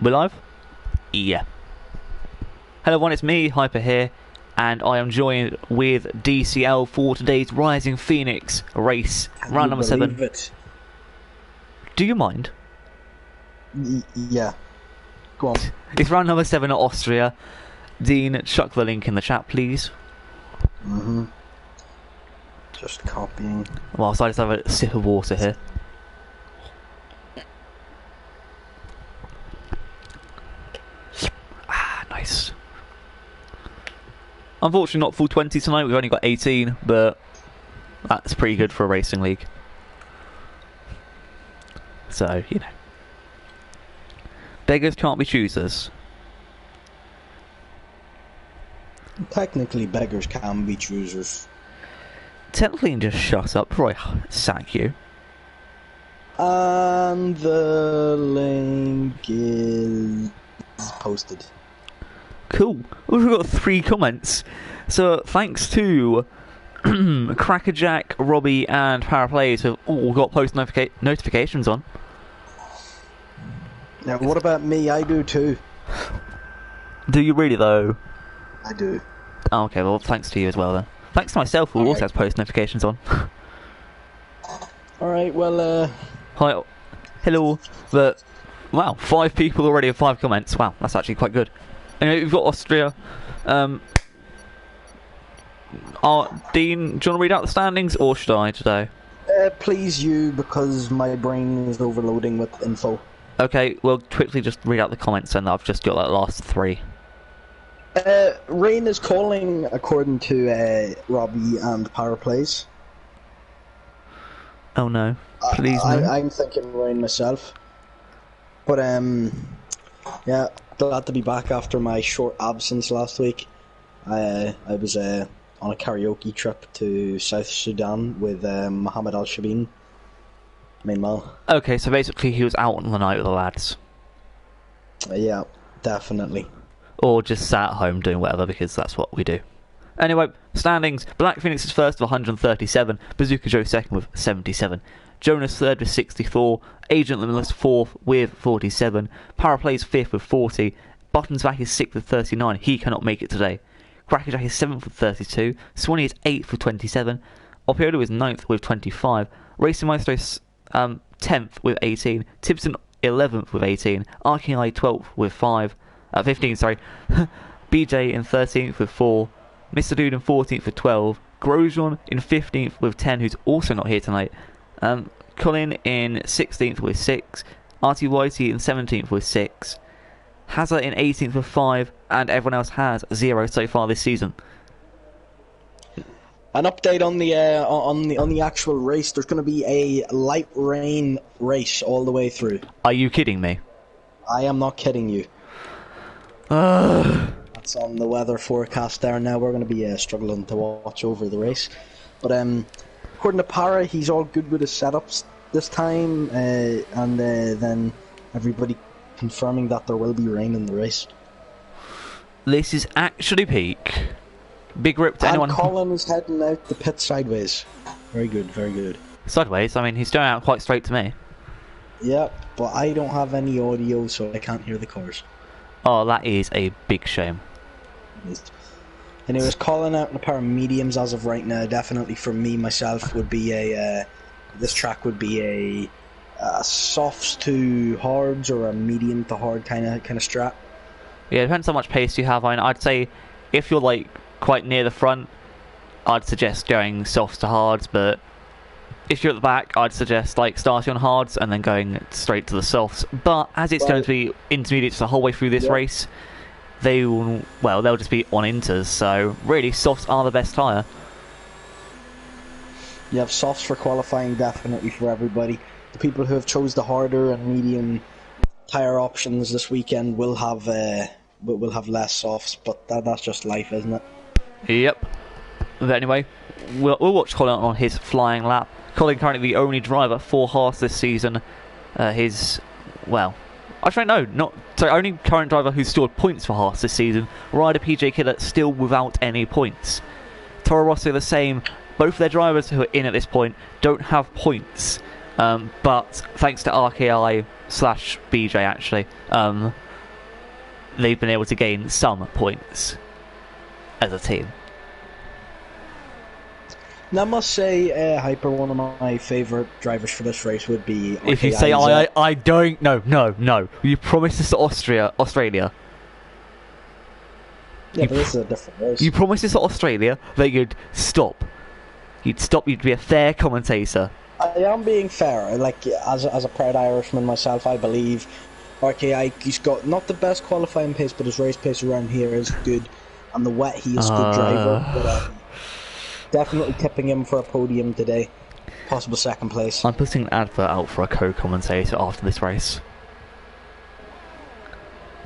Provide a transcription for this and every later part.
We're live? Yeah. Hello everyone, it's me, Hyper here, and I am joined with DCL for today's Rising Phoenix race, round number 7. It? Do you mind? Yeah. Go on. It's round number 7 at Austria. Dean, chuck the link in the chat, please. Just copying. Whilst I just have a sip of water here. Nice. Unfortunately not full 20 tonight, we've only got 18, but that's pretty good for a racing league. So, you know. Beggars can't be choosers. Technically, beggars can be choosers. Technically, just shut up before I sack you. And the link is posted. Cool. We've got 3 comments. So thanks to Crackerjack, Robbie, and Paraplays who've all got post notifications on. Now, what about me? I do too. Do you really though? I do. Oh, okay, well thanks to you as well then. Thanks to myself who also has post notifications on. Alright, well, Hi. Hello. But, wow, 5 people already have 5 comments. Wow, that's actually quite good. Anyway, we've got Austria. Dean, do you want to read out the standings, or should I today? please you, because my brain is overloading with info. Okay, well, quickly just read out the comments, and I've just got that last 3. Rain is calling, according to Robbie and Paraplays. Oh no. Please no. I'm thinking Rain myself. But, yeah, glad to be back after my short absence last week. I was on a karaoke trip to South Sudan with Mohammed Al-Shabin, main man. Okay, so basically he was out on the night with the lads. Yeah, definitely. Or just sat at home doing whatever, because that's what we do. Anyway, standings. Black Phoenix is first with 137, Bazooka Joe second with 77, Jonas third with 64, Agent Limitless fourth with 47, Paraplays fifth with 40, Buttons Back is sixth with 39, he cannot make it today. Crackerjack is 7th with 32, Swanee is 8th with 27, Opiodo is 9th with 25, Racing Maestro is 10th with 18, Tibson 11th with 18, RKI 12th with 15, sorry, BJ in 13th with 4, Mr. Dude in 14th with 12, Grosjean in 15th with 10, who's also not here tonight, Colin in 16th with 6, Artie Whitey in 17th with 6, Hazard in 18th with 5, and everyone else has 0 so far this season. An update on the actual race. There's going to be a light rain race all the way through. Are you kidding me? I am not kidding you. That's on the weather forecast there. Now we're going to be struggling to watch over the race. But according to Para, he's all good with his setups this time, and then everybody confirming that there will be rain in the race. This is actually peak. Big rip to anyone. And Colin is heading out the pit sideways. Very good, very good. Sideways? I mean, he's going out quite straight to me. Yeah, but I don't have any audio, so I can't hear the cars. Oh, that is a big shame. Anyways, Colin out in a pair of mediums as of right now. Definitely for me, myself, would be a... this track would be a softs to hards or a medium to hard kind of strat. Yeah, it depends how much pace you have. I mean, I'd say if you're like quite near the front, I'd suggest going softs to hards, but if you're at the back, I'd suggest like starting on hards and then going straight to the softs. But as it's going to be intermediates the whole way through this race, they'll just be on inters, so really softs are the best tyre. You have softs for qualifying, definitely for everybody. The people who have chose the harder and medium tyre options this weekend will have less softs, but that's just life, isn't it? Yep. But anyway, we'll watch Colin on his flying lap. Colin currently the only driver for Haas this season. Only current driver who's scored points for Haas this season. Ryder PJ Killer still without any points. Toro Rosso the same. Both their drivers who are in at this point don't have points. But thanks to RKI / BJ actually, they've been able to gain some points as a team. Now, I must say, Hyper, one of my favourite drivers for this race would be... If you say I don't... No. You promised us Australia. Yeah, but this is a different race. You promised us to Australia that you'd stop. You'd be a fair commentator. I am being fair. Like, as a proud Irishman myself, I believe RKI, he's got not the best qualifying pace, but his race pace around here is good. And the wet, he is a good driver. But, definitely tipping him for a podium today. Possible second place. I'm putting an advert out for a co-commentator after this race.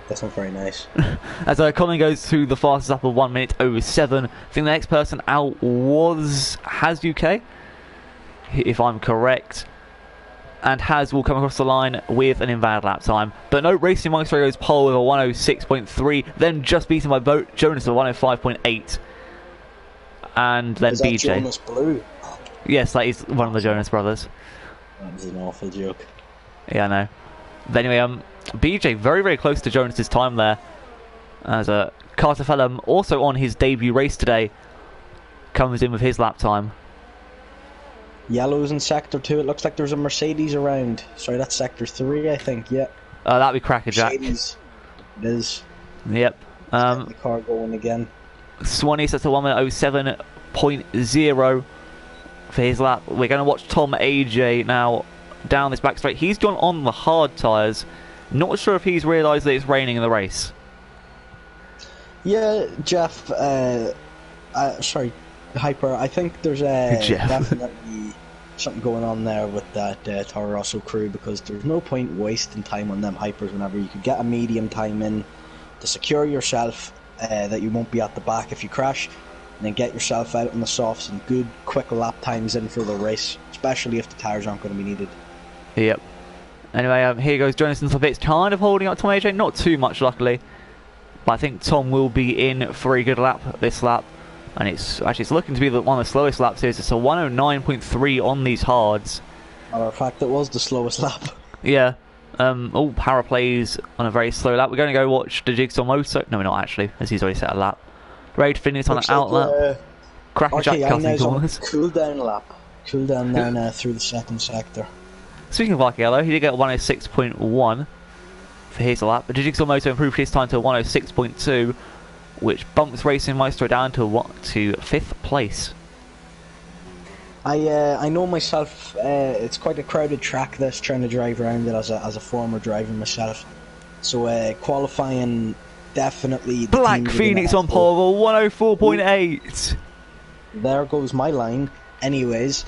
That's not very nice. As Colin goes through the fastest lap of 1 minute 07. I think the next person out has UK, if I'm correct. And Has will come across the line with an invalid lap time. But no, Racing Monster goes pole with a 106.3, then just beaten by Jonas with 105.8. And then is that BJ. Jonas Blue? Yes, that is one of the Jonas brothers. That was an awful joke. Yeah, I know. But anyway, BJ very, very close to Jonas's time there. As Carter Fellham, also on his debut race today, comes in with his lap time. Yellow's in Sector 2. It looks like there's a Mercedes around. Sorry, that's Sector 3, I think, yeah. That'd be Crackerjack. Mercedes. It is. Yep. The car going again. Swanee sets a 1 minute 07.0 for his lap. We're going to watch Tom AJ now down this back straight. He's gone on the hard tyres. Not sure if he's realised that it's raining in the race. Yeah, Jeff, sorry, Hyper, I think there's definitely something going on there with that Toro Rosso crew, because there's no point wasting time on them Hypers whenever you could get a medium time in to secure yourself, that you won't be at the back if you crash, and then get yourself out on the softs and good quick lap times in for the race, especially if the tyres aren't going to be needed. Yep. Anyway, here goes Jonathan It's kind of holding up Tom AJ, not too much luckily, but I think Tom will be in for a good lap this lap, and it's looking to be one of the slowest laps here. It's a 109.3 on these hards. Matter of fact, it was the slowest lap. Yeah. All power plays on a very slow lap. We're going to go watch the Jigsaw Moto. No, we're not actually, as he's already set a lap. Ready to finish on an out lap. Crackerjack cutting corners. Cool down lap. Cool down now through the second sector. Speaking of RKL though, he did get 106.1 for his lap. But Jigsaw Moto improved his time to 106.2, which bumps Racing Maestro down to 5th place. I know myself, it's quite a crowded track this, trying to drive around it as a former driver myself. So qualifying definitely... Black Phoenix on pole, 104.8! There goes my line. Anyways,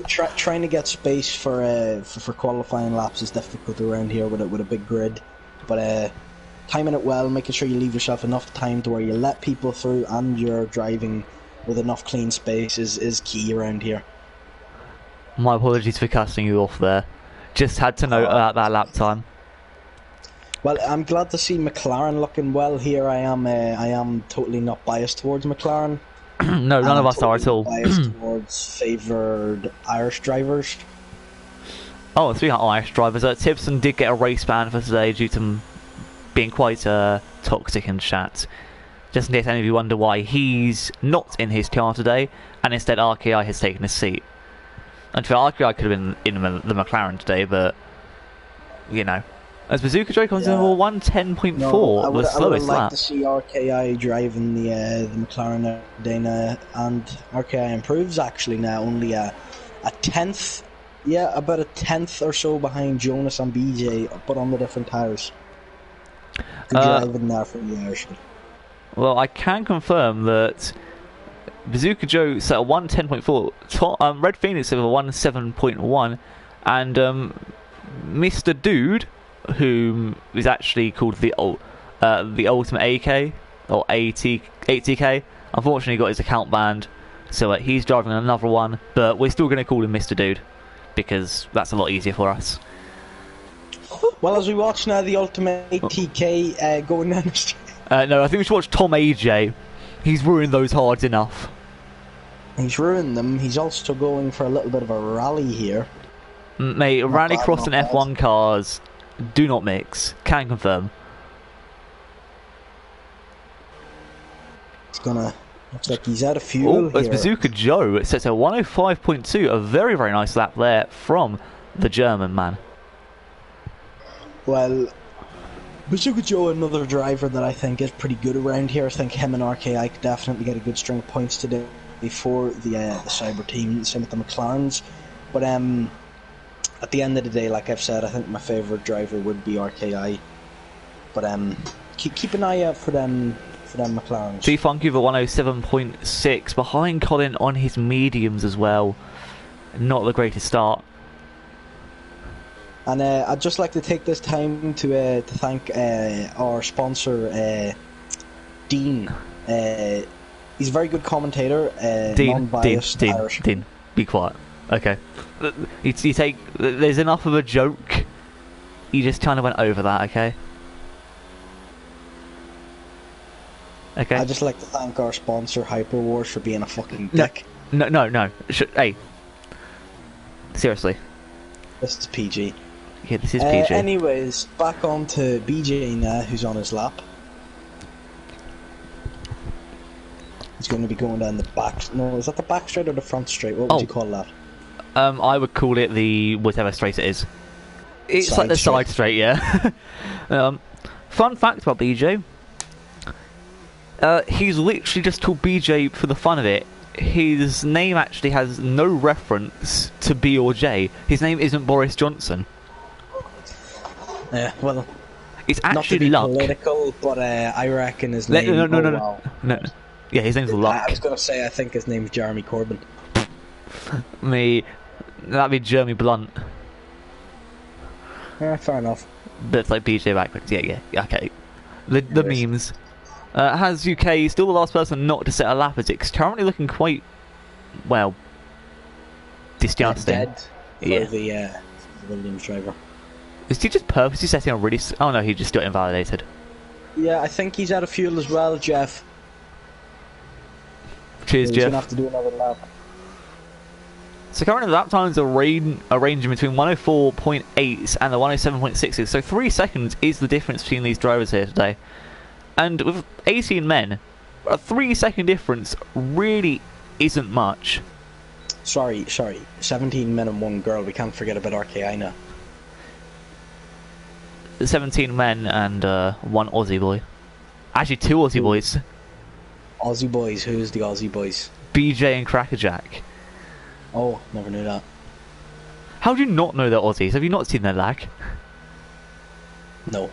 trying to get space for qualifying laps is difficult around here with a big grid. But timing it well, making sure you leave yourself enough time to where you let people through and you're driving with enough clean space is key around here. My apologies for cutting you off there. Just had to note about that lap time. Well, I'm glad to see McLaren looking well here. I am totally not biased towards McLaren. No, none of us are at all. Biased towards favoured Irish drivers. Oh, speaking of Irish drivers, Tipson did get a race ban for today due to being quite toxic in chat. Just in case any of you wonder why he's not in his car today, and instead RKI has taken his seat. And for RKI could have been in the McLaren today, but you know, as Bazooka Joe comes in for 110.4, the slowest lap. I would like to see RKI driving the McLaren today, and RKI improves actually now, only a tenth, about a tenth or so behind Jonas and BJ, but on the different tyres. Good driving there from the Irishman. Well, I can confirm that Bazooka Joe set a 110.4, Red Phoenix set a 17.1, and Mr. Dude, whom is actually called the Ultimate AK, or ATK, unfortunately got his account banned, so he's driving another one, but we're still going to call him Mr. Dude, because that's a lot easier for us. Well, as we watch now the Ultimate ATK going down the street. No, I think we should watch Tom AJ. He's ruined those hards enough. He's ruined them. He's also going for a little bit of a rally here. Mate, rallycross and F1 cars do not mix. Can confirm. Looks like he's out of fuel It's here. Bazooka Joe. It sets a 105.2. A very, very nice lap there from the German man. Well, Bazooka Joe, another driver that I think is pretty good around here. I think him and RKI could definitely get a good string of points today for the Cyber team. Same with the McLarens. But at the end of the day, like I've said, I think my favourite driver would be RKI. But keep an eye out for them McLarens. T-Funky for 107.6, behind Colin on his mediums as well. Not the greatest start. And I'd just like to take this time to thank our sponsor, Dean. He's a very good commentator, non-biased Irish. Dean, be quiet. Okay. You take. There's enough of a joke. You just kind of went over that, okay? Okay. I'd just like to thank our sponsor, Hyperwars, for being a fucking dick. No. Hey. Seriously. This is PG. Yeah, this is PG. Anyways, back on to BJ now, who's on his lap. He's going to be going down the back. No, is that the back straight or the front straight? What would you call that? I would call it the whatever straight it is. It's Side like the straight. side straight, yeah. Fun fact about BJ. He's literally just called BJ for the fun of it. His name actually has no reference to B or J. His name isn't Boris Johnson. Yeah, well, It's not to actually be Luck. political, but I reckon his name... No. Yeah, his name's I Luck. was going to say, I think his name's Jeremy Corbyn. That'd be Jeremy Blunt. Yeah, fair enough. But it's like BJ backwards. Yeah, okay. The Anyways. memes. Has UK still the last person not to set a lap as it's currently looking quite, well, disgusting. Dead for Yeah. the Williams driver. Is he just purposely setting a really... Oh no, he just got invalidated. Yeah, I think he's out of fuel as well, Jeff. Cheers, He's Jeff. going to have to do another lap. So currently the lap times are ranging between 104.8 and the 107.6s. So 3 seconds is the difference between these drivers here today. And with 18 men, a 3-second difference really isn't much. Sorry. 17 men and 1 girl. We can't forget about RKI now. 17 men and 1 Aussie boy. Actually, 2 Aussie boys. Aussie boys. Who's the Aussie boys? BJ and Crackerjack. Oh, never knew that. How do you not know they're Aussies? Have you not seen their lag? No.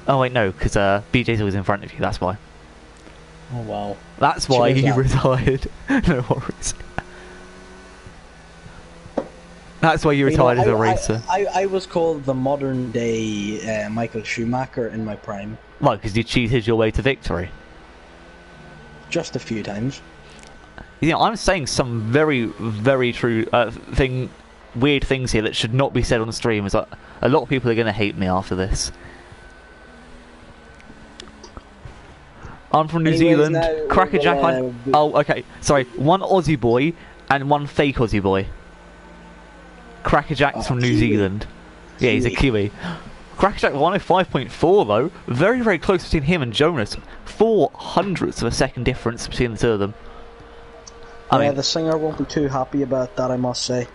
Oh wait, no, because BJ's always in front of you, that's why. Oh, wow. That's why Cheers, he lad. retired. No worries. That's why you retired as a racer. I was called the modern day Michael Schumacher in my prime. Why, because you cheated your way to victory? Just a few times. You know, I'm saying some very, very true weird things here that should not be said on the stream. Is like, a lot of people are going to hate me after this. I'm from New Anyways, Zealand. now Crackerjack. we'll, Oh, okay. Sorry, 1 Aussie boy and 1 fake Aussie boy. Crackerjack's from New Kiwi. Zealand. Yeah, he's a Kiwi. Crackerjack 105.4 though. Very, very close between him and Jonas. 0.04 of a second difference between the two of them. I mean, the singer won't be too happy about that, I must say.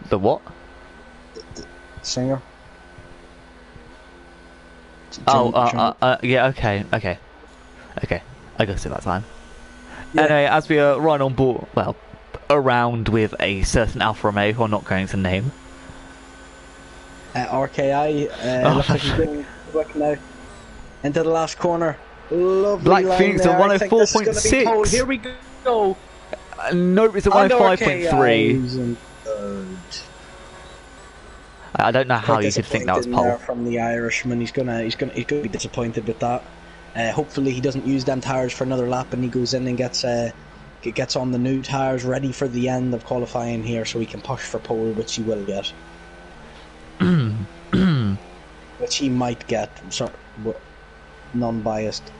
the what? Singer. Yeah, okay. I guess at that time. Yeah. Anyway, as we are right on board, well, around with a certain Alfa Romeo who I'm not going to name. RKI, looks like he's going quick now. Into the last corner. Lovely Black line Phoenix there. at I think this is gonna be 104.6. pole. Here we go. Nope, it's at And 105.3. RKI's in third. I don't know how Quite you could think that was disappointed there pole. from the Irishman. He's gonna be disappointed with that. Hopefully he doesn't use them tires for another lap, and he goes in and gets on the new tires ready for the end of qualifying here, so he can push for pole, which he will get. Which he might get. Sorry, non-biased.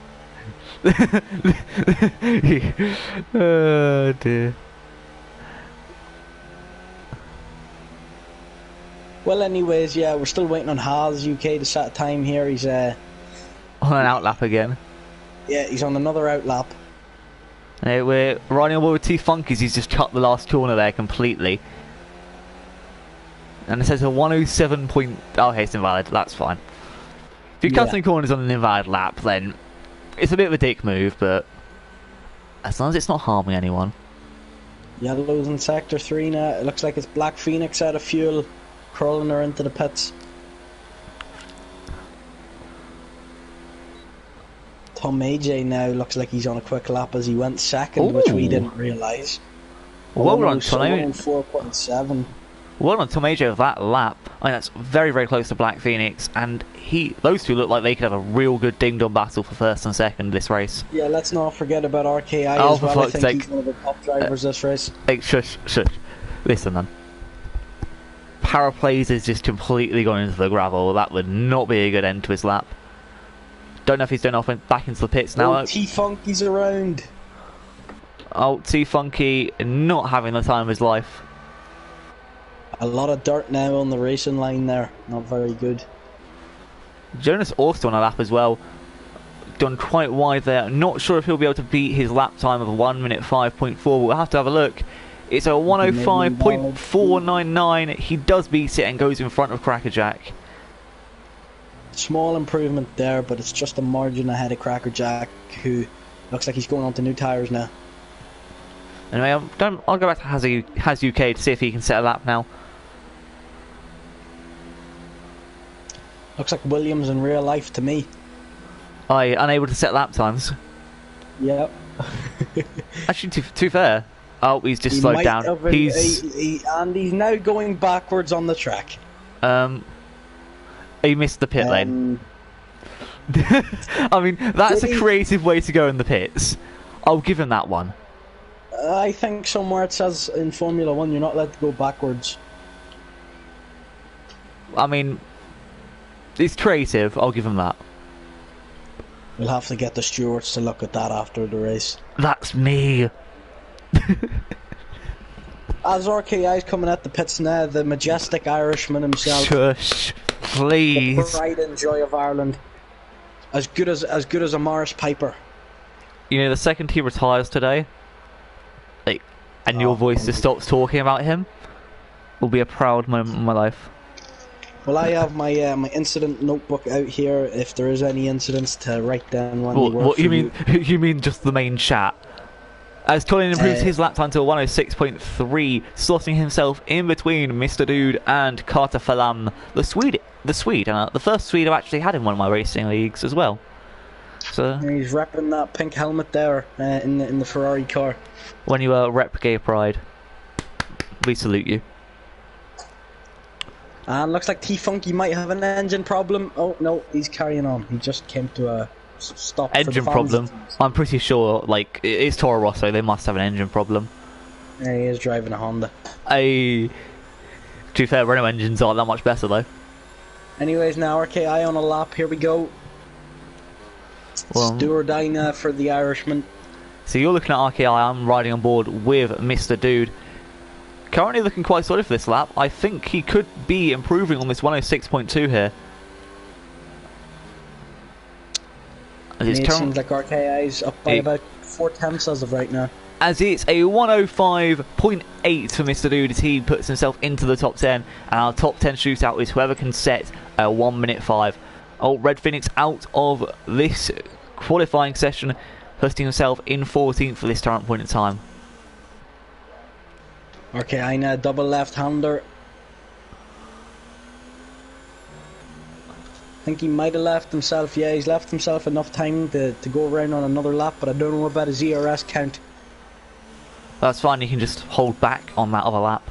Oh dear. Well, anyways, yeah, we're still waiting on Haas UK to set a time here. He's On an outlap again. Yeah, he's on another out lap. We're riding on board with two Funkies. He's just cut the last corner there completely. And it says a 107 point... Oh, okay, it's invalid. That's fine. If you're cutting corners on an invalid lap, then it's a bit of a dick move, but as long as it's not harming anyone. Yellow's in Sector 3 now. It looks like it's Black Phoenix out of fuel, crawling her into the pits. Tom AJ now looks like he's on a quick lap as he went second, which we didn't realise. Well done, Tom. 4.7. Well done, Tom AJ, with that lap. I mean, that's very, very close to Black Phoenix, and those two look like they could have a real good ding-dong battle for first and second this race. Yeah, let's not forget about RKI as well. I think he's one of the top drivers this race. Hey, shush. Listen, man. Paraplays is just completely gone into the gravel. That would not be a good end to his lap. Don't know if he's went back into the pits now. T-Funky's around. Oh, T-Funky not having the time of his life. A lot of dirt now on the racing line there. Not very good. Jonas also on a lap as well. Done quite wide there. Not sure if he'll be able to beat his lap time of 1 minute 5.4. We'll have to have a look. It's a 105.499. He does beat it and goes in front of Crackerjack. Small improvement there, but it's just a margin ahead of Crackerjack, who looks like he's going on to new tyres now. Anyway, I'll go back to Has UK to see if he can set a lap now. Looks like Williams in real life to me. Unable to set lap times. Yep. Actually, too fair. Oh, he's just slowed down. And he's now going backwards on the track. He missed the pit lane. I mean, that's a creative way to go in the pits. I'll give him that one. I think somewhere it says in Formula 1 you're not allowed to go backwards. I mean, it's creative. I'll give him that. We'll have to get the stewards to look at that after the race. That's me. As RKI's coming at the pits now, the majestic Irishman himself. Shush, please. The pride and joy of Ireland. As good as a Morris Piper. You know, the second he retires today, and your voice just stops talking about him, will be a proud moment in my life. Well, I have my my incident notebook out here. If there is any incidents, to write down when you work. What you mean? You mean just the main chat? As Colin improves his lap time to 106.3, slotting himself in between Mr. Dude and Carter Falam, the Swede, the first Swede I've actually had in one of my racing leagues as well. So he's repping that pink helmet there in the Ferrari car. When you rep gay pride, we salute you. And looks like T-Funky might have an engine problem. Oh no, he's carrying on. He just came to a stop. Engine problem? I'm pretty sure, like, it's Toro Rosso, they must have an engine problem. Yeah, he is driving a Honda. To be fair, Renault engines aren't that much better though. Anyways, now RKI on a lap, here we go. Well, do or die now for the Irishman. So you're looking at RKI, I'm riding on board with Mr. Dude. Currently looking quite solid for this lap. I think he could be improving on this 106.2 here. It seems like RKI's up by about 4/10 as of right now. As it's a 105.8 for Mr. Dude as he puts himself into the top 10. And our top 10 shootout is whoever can set a 1 minute 5. Oh, Red Phoenix out of this qualifying session, posting himself in 14th for this current point in time. RKI now double left-hander. I think he might have left himself. Yeah, he's left himself enough time to go around on another lap, but I don't know about his ERS count. That's fine, you can just hold back on that other lap.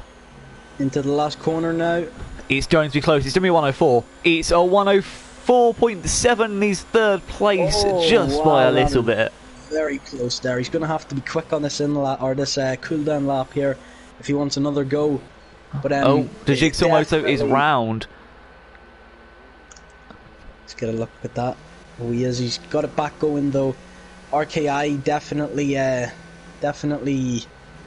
Into the last corner now. It's going to be close. It's going to be 104. It's a 104.7. He's third place just by a little bit. Very close there. He's going to have to be quick on this in-lap, or this cool-down lap here, if he wants another go. But the Jigsaw Moto is round. Let's get a look at that. Oh, he is. He's got it back going though. RKI definitely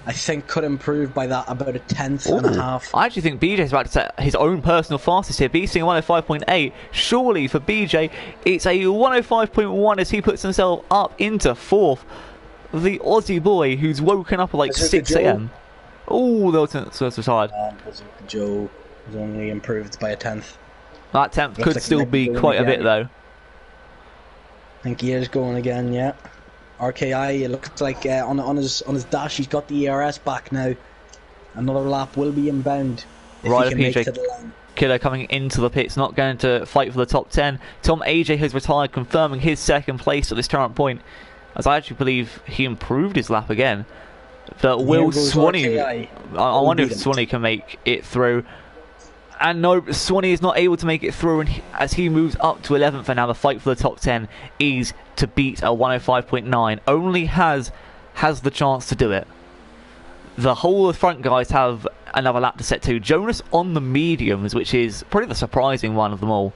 I think could improve by that about a tenth and a half. I actually think BJ's about to set his own personal fastest here, beating 105.8. Surely for BJ, it's a 105.1 as he puts himself up into fourth. The Aussie boy who's woken up at like 6 a.m. Oh, the ultimate source was hard. Bazooka Joe has only improved by a tenth. That tenth could still be quite a bit though. I think he is going again, yeah. RKI, it looks like on his dash he's got the ERS back now. Another lap will be inbound. Ryder PJ Killer coming into the pits, not going to fight for the top 10. Tom AJ has retired, confirming his second place at this current point, as I actually believe he improved his lap again. But will Swanee, I wonder if Swanee can make it through. And no, Swanee is not able to make it through, and as he moves up to 11th, and now the fight for the top 10 is to beat a 105.9. Only has the chance to do it. The whole of the front guys have another lap to set to. Jonas on the mediums, which is probably the surprising one of them all.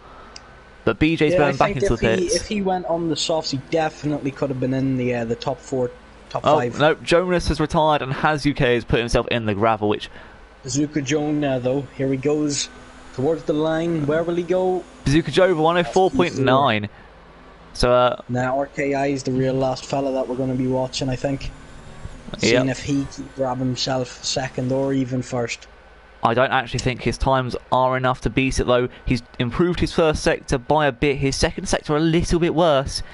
But BJ's going back into the pits. If he went on the softs, he definitely could have been in the top 4, top 5. No, Jonas has retired, and UK has put himself in the gravel, which... Bazooka Joe now, though. Here he goes towards the line. Where will he go? Bazooka Joe over 104.9. So, now RKI is the real last fella that we're going to be watching, I think. Seeing if he can grab himself second or even first. I don't actually think his times are enough to beat it, though. He's improved his first sector by a bit. His second sector a little bit worse.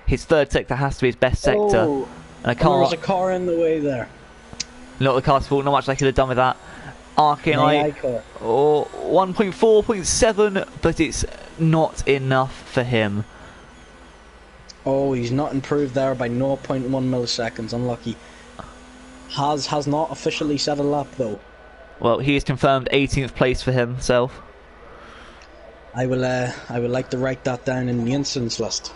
His third sector has to be his best sector. Oh, and there's a car in the way there. Not the car's fault. Not much they could have done with that. RKI, or 1.4.7, but it's not enough for him. Oh, he's not improved there by 0.1 milliseconds. Unlucky. Has not officially set a lap though. Well, he is confirmed 18th place for himself. I would like to write that down in the incidents list.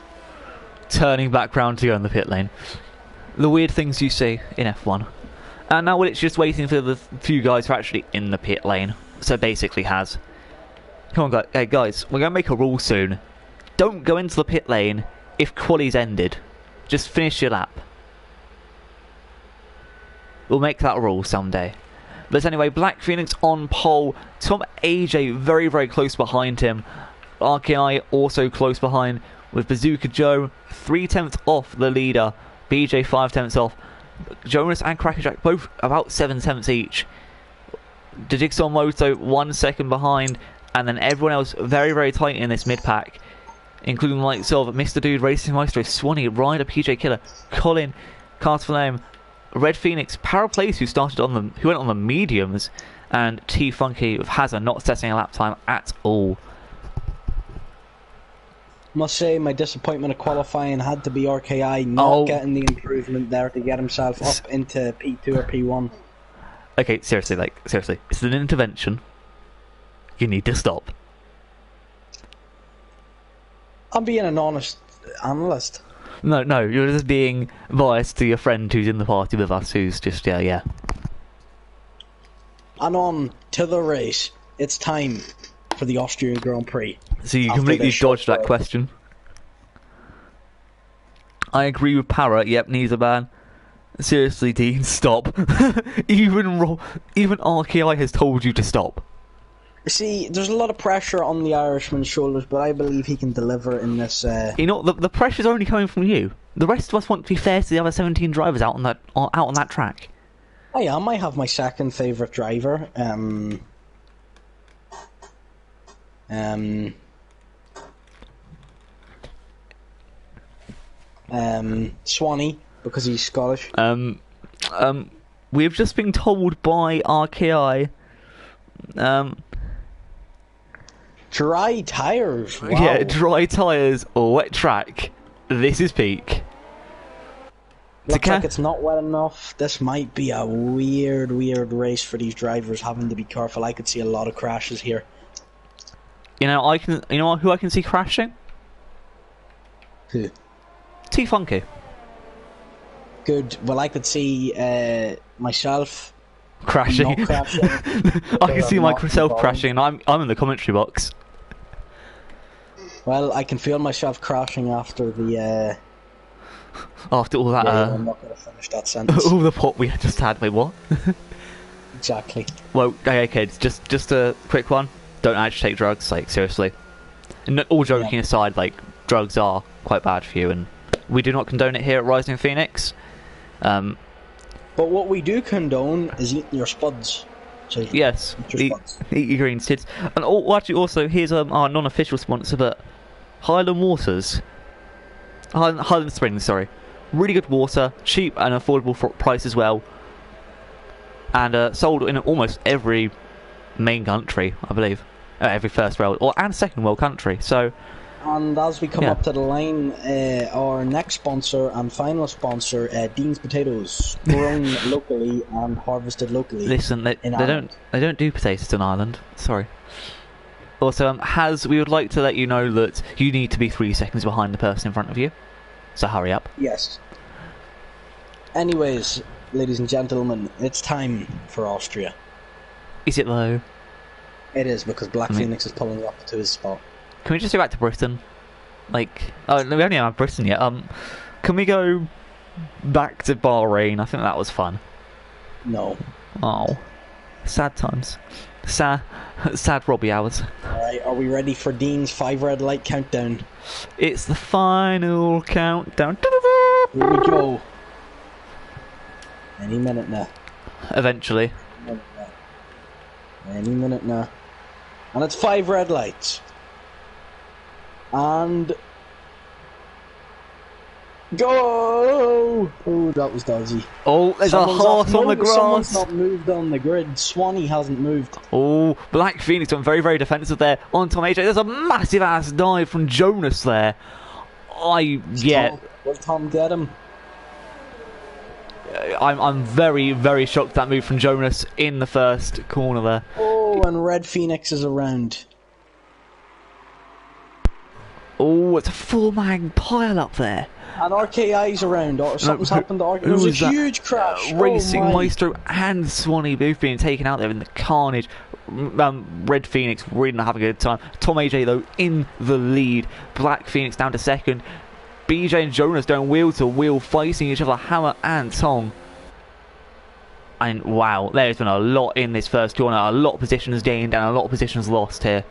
Turning back round to go in the pit lane. The weird things you see in F1. And now it's just waiting for the few guys who are actually in the pit lane. So basically has. Come on, guys. Hey, guys, we're going to make a rule soon. Don't go into the pit lane if quali's ended. Just finish your lap. We'll make that rule someday. But anyway, Black Phoenix on pole. Tom AJ very, very close behind him. RKI also close behind, with Bazooka Joe 3/10 off the leader. BJ 5/10 off. Jonas and Crackerjack both about 7/10 each. The Jigsaw Moto 1 second behind, and then everyone else very, very tight in this mid pack, including the likes of Mr. Dude, Racing Maestro, Swanee, Ryder, PJ Killer, Colin, Carter Flame, Red Phoenix, Paraplace, who went on the mediums, and T Funky with Hazard not setting a lap time at all. Must say my disappointment of qualifying had to be RKI not getting the improvement there to get himself up into P2 or P1. Okay, seriously, it's an intervention. You need to stop. I'm being an honest analyst. No, you're just being biased to your friend who's in the party with us, who's just, yeah. And on to the race. It's time for the Austrian Grand Prix. So you completely dodged that question. I agree with Para. Yep, needs a ban. Seriously, Dean, stop. Even RKI has told you to stop. See, there's a lot of pressure on the Irishman's shoulders, but I believe he can deliver in this. You know, the pressure's only coming from you. The rest of us want to be fair to the other 17 drivers out on that track. I am. I have my second favourite driver. Swanee, because he's Scottish. We've just been told by RKI. Dry tyres. Wow. Yeah, dry tyres or wet track. This is peak. Looks like it's not wet enough. This might be a weird race for these drivers, having to be careful. I could see a lot of crashes here. You know who I can see crashing? Who? T Funky. Good. Well, I could see myself crashing. Not crashing. I can see myself crashing, and I'm in the commentary box. Well, I can feel myself crashing after the After all that, Yeah, I'm not going to finish that sentence. all the pot we just had. Wait, what? Exactly. Well, okay, kids, just a quick one. Don't actually take drugs, like, seriously. And all joking aside, like, drugs are quite bad for you, and we do not condone it here at Rising Phoenix. But what we do condone is eating your spuds. So Yes, eat your spuds. eat your green kids. And actually, also, here's our non-official sponsor, but Highland Waters. Highland Springs, sorry. Really good water, cheap and affordable for price as well. And sold in almost every main country, I believe. Every first world and second world country. So, and as we come up to the line, our next sponsor and final sponsor, Dean's Potatoes, grown locally and harvested locally. Listen, they don't do potatoes in Ireland. Sorry. Also, we would like to let you know that you need to be 3 seconds behind the person in front of you. So hurry up. Yes. Anyways, ladies and gentlemen, it's time for Austria. Is it though? It is, because Black Phoenix is pulling up to his spot. Can we just go back to Britain? Like, oh, no, we only have Britain yet. Can we go back to Bahrain? I think that was fun. No. Oh, sad times. Sad Robbie hours. Alright, are we ready for Dean's 5 red light countdown? It's the final countdown. Here we go. Any minute now. Eventually. Any minute now. And it's 5 red lights. And... go! Oh, that was dodgy. Oh, there's a horse on the grass. Someone's not moved on the grid. Swanee hasn't moved. Oh, Black Phoenix went very, very defensive there on Tom AJ. There's a massive ass dive from Jonas there. Will Tom get him? I'm very, very shocked that move from Jonas in the first corner there. Oh, and Red Phoenix is around. Oh, it's a 4-man pile up there. And RKI's around, or something's happened to RKI. It was a huge crash. Racing Maestro and Swanee both being taken out there in the carnage. Red Phoenix really not having a good time. Tom AJ, though, in the lead. Black Phoenix down to second. BJ and Jonas going wheel to wheel, facing each other, hammer and tong. And wow, there's been a lot in this first corner. A lot of positions gained and a lot of positions lost here.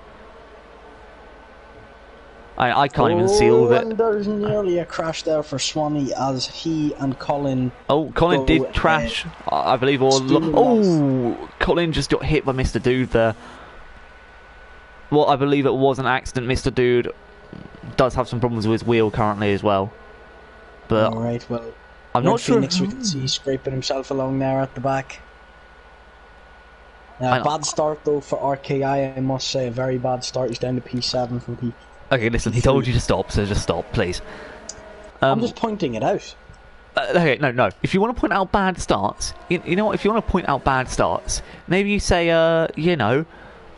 I can't even see all of it. And there's nearly a crash there for Swanee as he and Colin... Oh, Colin did crash, I believe. Colin just got hit by Mr. Dude there. Well, I believe it was an accident. Mr. Dude does have some problems with his wheel currently as well. But alright, well, I'm not sure. Phoenix, we can see he's scraping himself along there at the back. Bad start though for RKI, I must say. A very bad start. He's down to P7 from P... Okay, listen, he told you to stop, so just stop, please. I'm just pointing it out. Okay, no. If you want to point out bad starts, you know what? If you want to point out bad starts, maybe you say,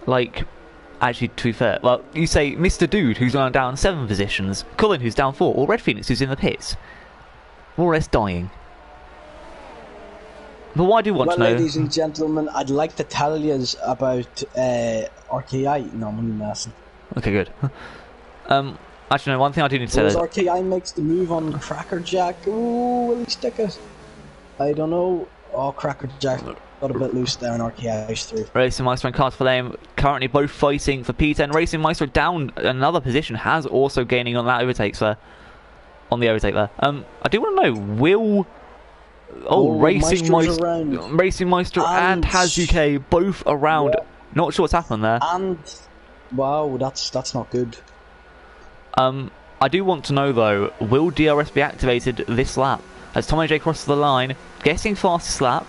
like, actually, to be fair, well, you say Mr. Dude, who's gone down 7 positions, Colin, who's down 4, or Red Phoenix, who's in the pits. More or less dying. But what I do want to know... ladies and gentlemen, I'd like to tell you about RKI. No, I'm only messing. Okay, good. Actually, no, one thing I do need to say is... RKI makes the move on Cracker Jack. Ooh, will he stick it? I don't know. Oh, Cracker Jack got a bit loose there and RKI's through. Racing Maestro and Cast for Lame currently both fighting for P10. Racing Maestro down another position, has also gaining on that overtakes there. On the overtake there. I do want to know, will... Racing Maestro and Hazuke both around. Yeah. Not sure what's happened there. And... wow, that's not good. I do want to know though, will DRS be activated this lap? As Tom AJ crosses the line, getting fastest lap.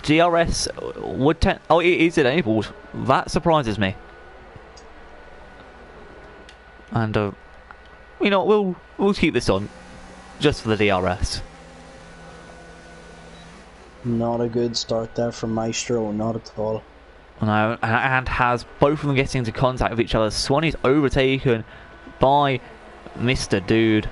DRS would it is enabled. That surprises me. And you know, we'll keep this on just for the DRS. Not a good start there from Maestro, not at all. No, and has both of them getting into contact with each other. Swanee's overtaken by Mr. Dude.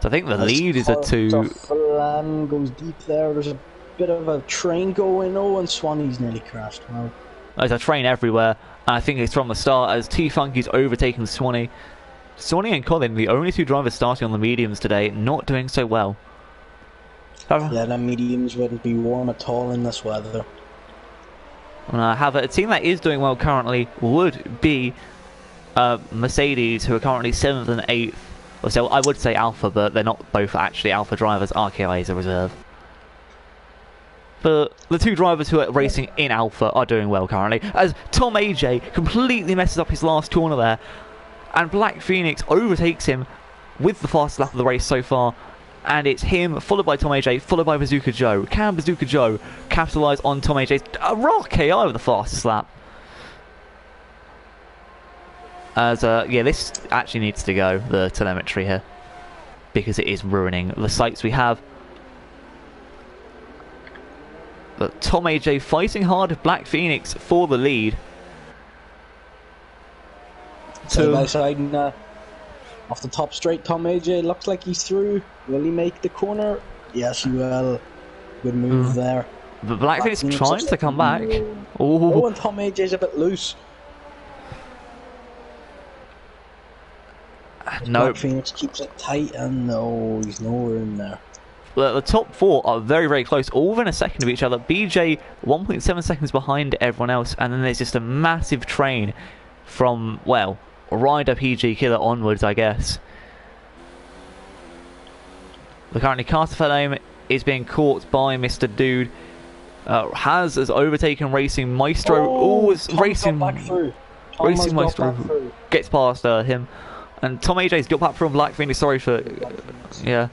So I think the lead is a 2. Flan goes deep there. There's a bit of a train going. Oh, and Swanee's nearly crashed. Well, There's a train everywhere, and I think it's from the start as T-Funky's overtaken Swanee. Swanee and Colin, the only two drivers starting on the mediums today, not doing so well. Yeah, the mediums wouldn't be warm at all in this weather. However, a team that is doing well currently would be Mercedes, who are currently 7th and 8th. So I would say Alpha, but they're not both actually Alpha drivers. RKI is a reserve. But the two drivers who are racing in Alpha are doing well currently, as Tom AJ completely messes up his last corner there, and Black Phoenix overtakes him with the fastest lap of the race so far, and it's him, followed by Tom AJ, followed by Bazooka Joe. Can Bazooka Joe capitalise on Tom AJ's RKI with the fastest lap? As, yeah, this actually needs to go, the telemetry here, because it is ruining the sights we have. But Tom AJ fighting hard with Black Phoenix for the lead. Side by side off the top straight, Tom AJ looks like he's through. Will he make the corner? Yes, he will. Good move there. But Black Phoenix trying to come back. Oh, and Tom AJ's a bit loose. No. Black Phoenix keeps it tight, and no, he's nowhere in there. The top four are very, very close, all within a second of each other. BJ 1.7 seconds behind everyone else, and then there's just a massive train from, well, Ryder PG Killer onwards, I guess. But currently Carter is being caught by Mr. Dude. Has overtaken Racing Maestro. Oh, Racing Maestro gets past him. And Tom AJ's got back from Black Phoenix. Sorry for... yeah.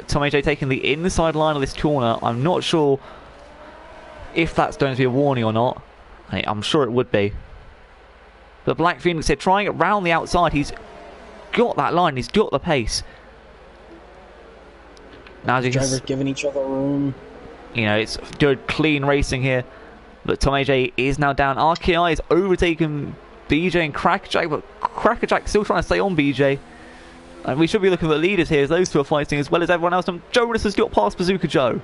Tom AJ taking the inside line of this corner. I'm not sure if that's going to be a warning or not. I'm sure it would be. But Black Phoenix here trying it round the outside. He's got that line. He's got the pace. Now the drivers giving each other room. You know, it's good, clean racing here. But Tom AJ is now down. RKI is overtaken BJ and Crackerjack, but Crackerjack still trying to stay on BJ. And we should be looking at the leaders here as those two are fighting as well as everyone else. And Jonas has got past Bazooka Joe.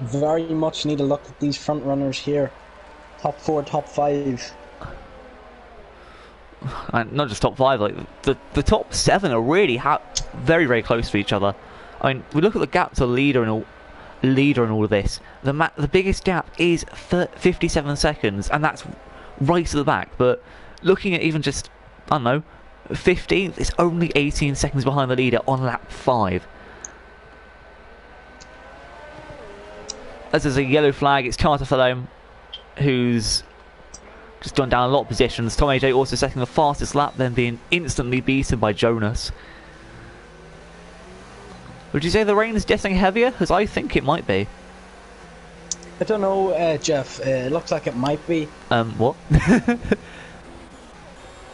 Very much need to look at these front runners here. Top 4, top 5. And not just top 5, like the top 7 are really very, very close to each other. I mean, we look at the gap to leader and all of this. The biggest gap is 57 seconds, and that's right to the back. But looking at even just, I don't know, 15th, it's only 18 seconds behind the leader on lap 5. As there's a yellow flag, it's Carter Falome who's just gone down a lot of positions. Tom AJ also setting the fastest lap, then being instantly beaten by Jonas. Would you say the rain is getting heavier? Because I think it might be. I don't know, Jeff. It looks like it might be. What?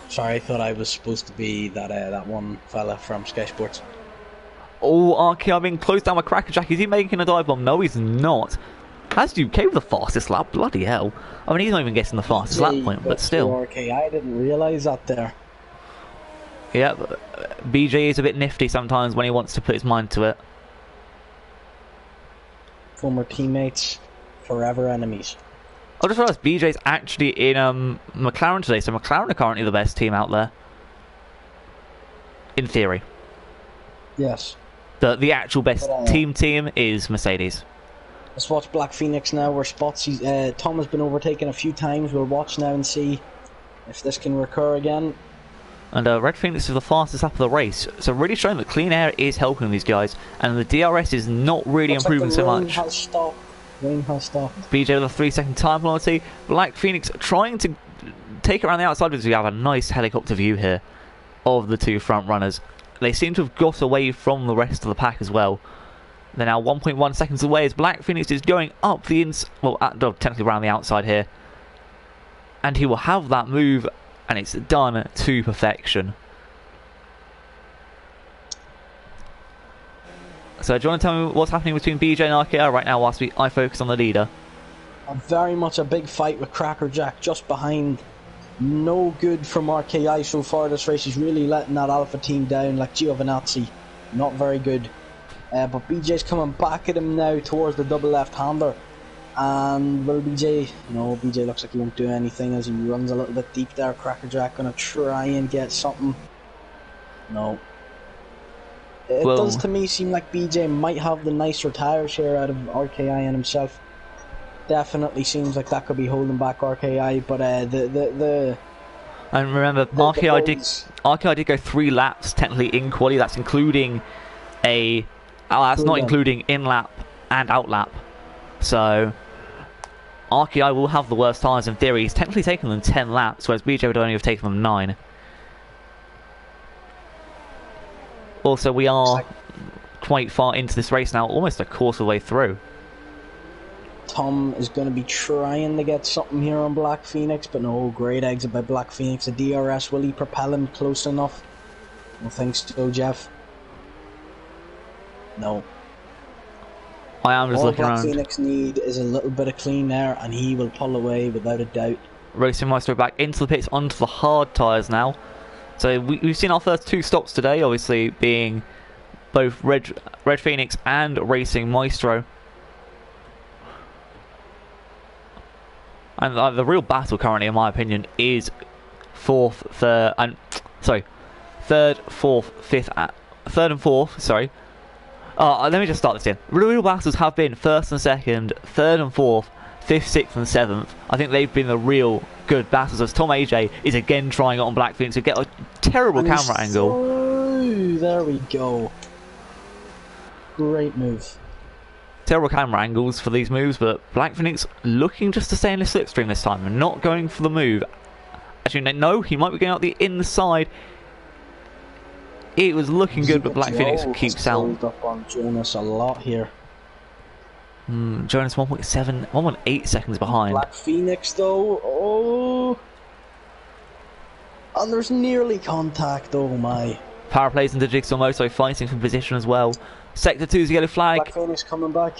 Sorry, I thought I was supposed to be that one fella from Sky Sports. Oh, RKI being closed down by Crackerjack. Is he making a dive bomb? No, he's not. Has UK with the fastest lap? Bloody hell. I mean, he's not even getting the fastest lap point, but still. RKI, I didn't realise that there. Yeah, BJ is a bit nifty sometimes when he wants to put his mind to it. Former teammates, forever enemies. I just realised BJ's actually in McLaren today, so McLaren are currently the best team out there. In theory. Yes. The actual best team is Mercedes. Let's watch Black Phoenix now, where spots Tom has been overtaken a few times. We'll watch now and see if this can recur again. And Red Phoenix is the fastest lap of the race, so really showing that clean air is helping these guys, and the DRS is not really improving so much. Rain has stopped. BJ with a 3-second time penalty. Black Phoenix trying to take it around the outside because we have a nice helicopter view here of the two front runners. They seem to have got away from the rest of the pack as well. They're now 1.1 seconds away as Black Phoenix is going up the technically around the outside here. And he will have that move, and it's done to perfection. So do you want to tell me what's happening between BJ and RKR right now whilst I focus on the leader? Very much a big fight with Crackerjack just behind. No good from RKI so far this race. He's really letting that Alpha team down, like Giovinazzi. Not very good. But BJ's coming back at him now towards the double left-hander. And will BJ? No, BJ looks like he won't do anything as he runs a little bit deep there. Crackerjack gonna try and get something. No. It does to me seem like BJ might have the nicer tires here out of RKI and himself. Definitely seems like that could be holding back RKI, but and remember, RKI did go 3 laps technically in quali. That's including that's not including in lap and out lap. So RKI will have the worst tyres in theory. He's technically taken them 10 laps, whereas BJ would only have taken them 9. Also, we are quite far into this race now, almost a quarter way through. Tom is going to be trying to get something here on Black Phoenix, but no, great exit by Black Phoenix. The DRS, will he propel him close enough? No thanks to Jeff. No. I am just looking around. All Black Phoenix need is a little bit of clean air, and he will pull away without a doubt. Racing Maestro back into the pits, onto the hard tyres now. So we've seen our first 2 stops today, obviously being both Red Phoenix and Racing Maestro. And the real battle currently, in my opinion, is third, fourth, fifth, third and fourth. Sorry. Let me just start this in. The real battles have been first and second, third and fourth, fifth, sixth, and seventh. I think they've been the real good battles. As Tom AJ is again trying it on Black Phoenix to get a terrible camera angle. There we go. Great move. Terrible camera angles for these moves, but Black Phoenix looking just to stay in the slipstream this time and not going for the move. Actually, no, he might be going out the inside. It was looking good, but Black Phoenix keeps out. Up on Jonas a lot here. Jonas 1.8 seconds behind. Black Phoenix though, oh, and there's nearly contact. Oh my! Power plays into Jigsaw Moto fighting for position as well. Sector 2's the yellow flag. Black Phoenix coming back.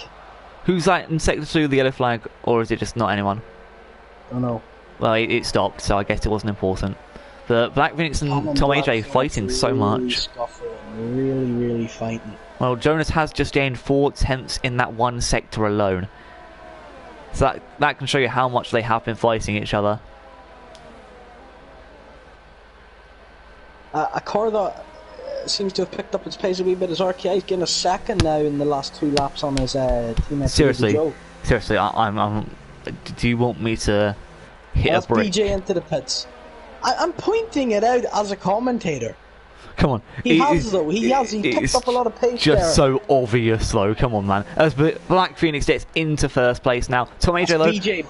Who's that in Sector 2, the yellow flag, or is it just not anyone? Oh no. Well, it stopped, so I guess it wasn't important. But Black Phoenix and Tom AJ fighting so much. Really, really fighting. Well, Jonas has just gained 4 tenths in that one sector alone. So that can show you how much they have been fighting each other. A car that seems to have picked up its pace a wee bit is RKI. He's getting a second now in the last 2 laps on his teammate. Seriously, I'm. Do you want me to hit a brick? BJ into the pits. I'm pointing it out as a commentator. Come on. He picked up a lot of pace just there. So obvious though, come on man. As Black Phoenix gets into first place now. Tom AJ though.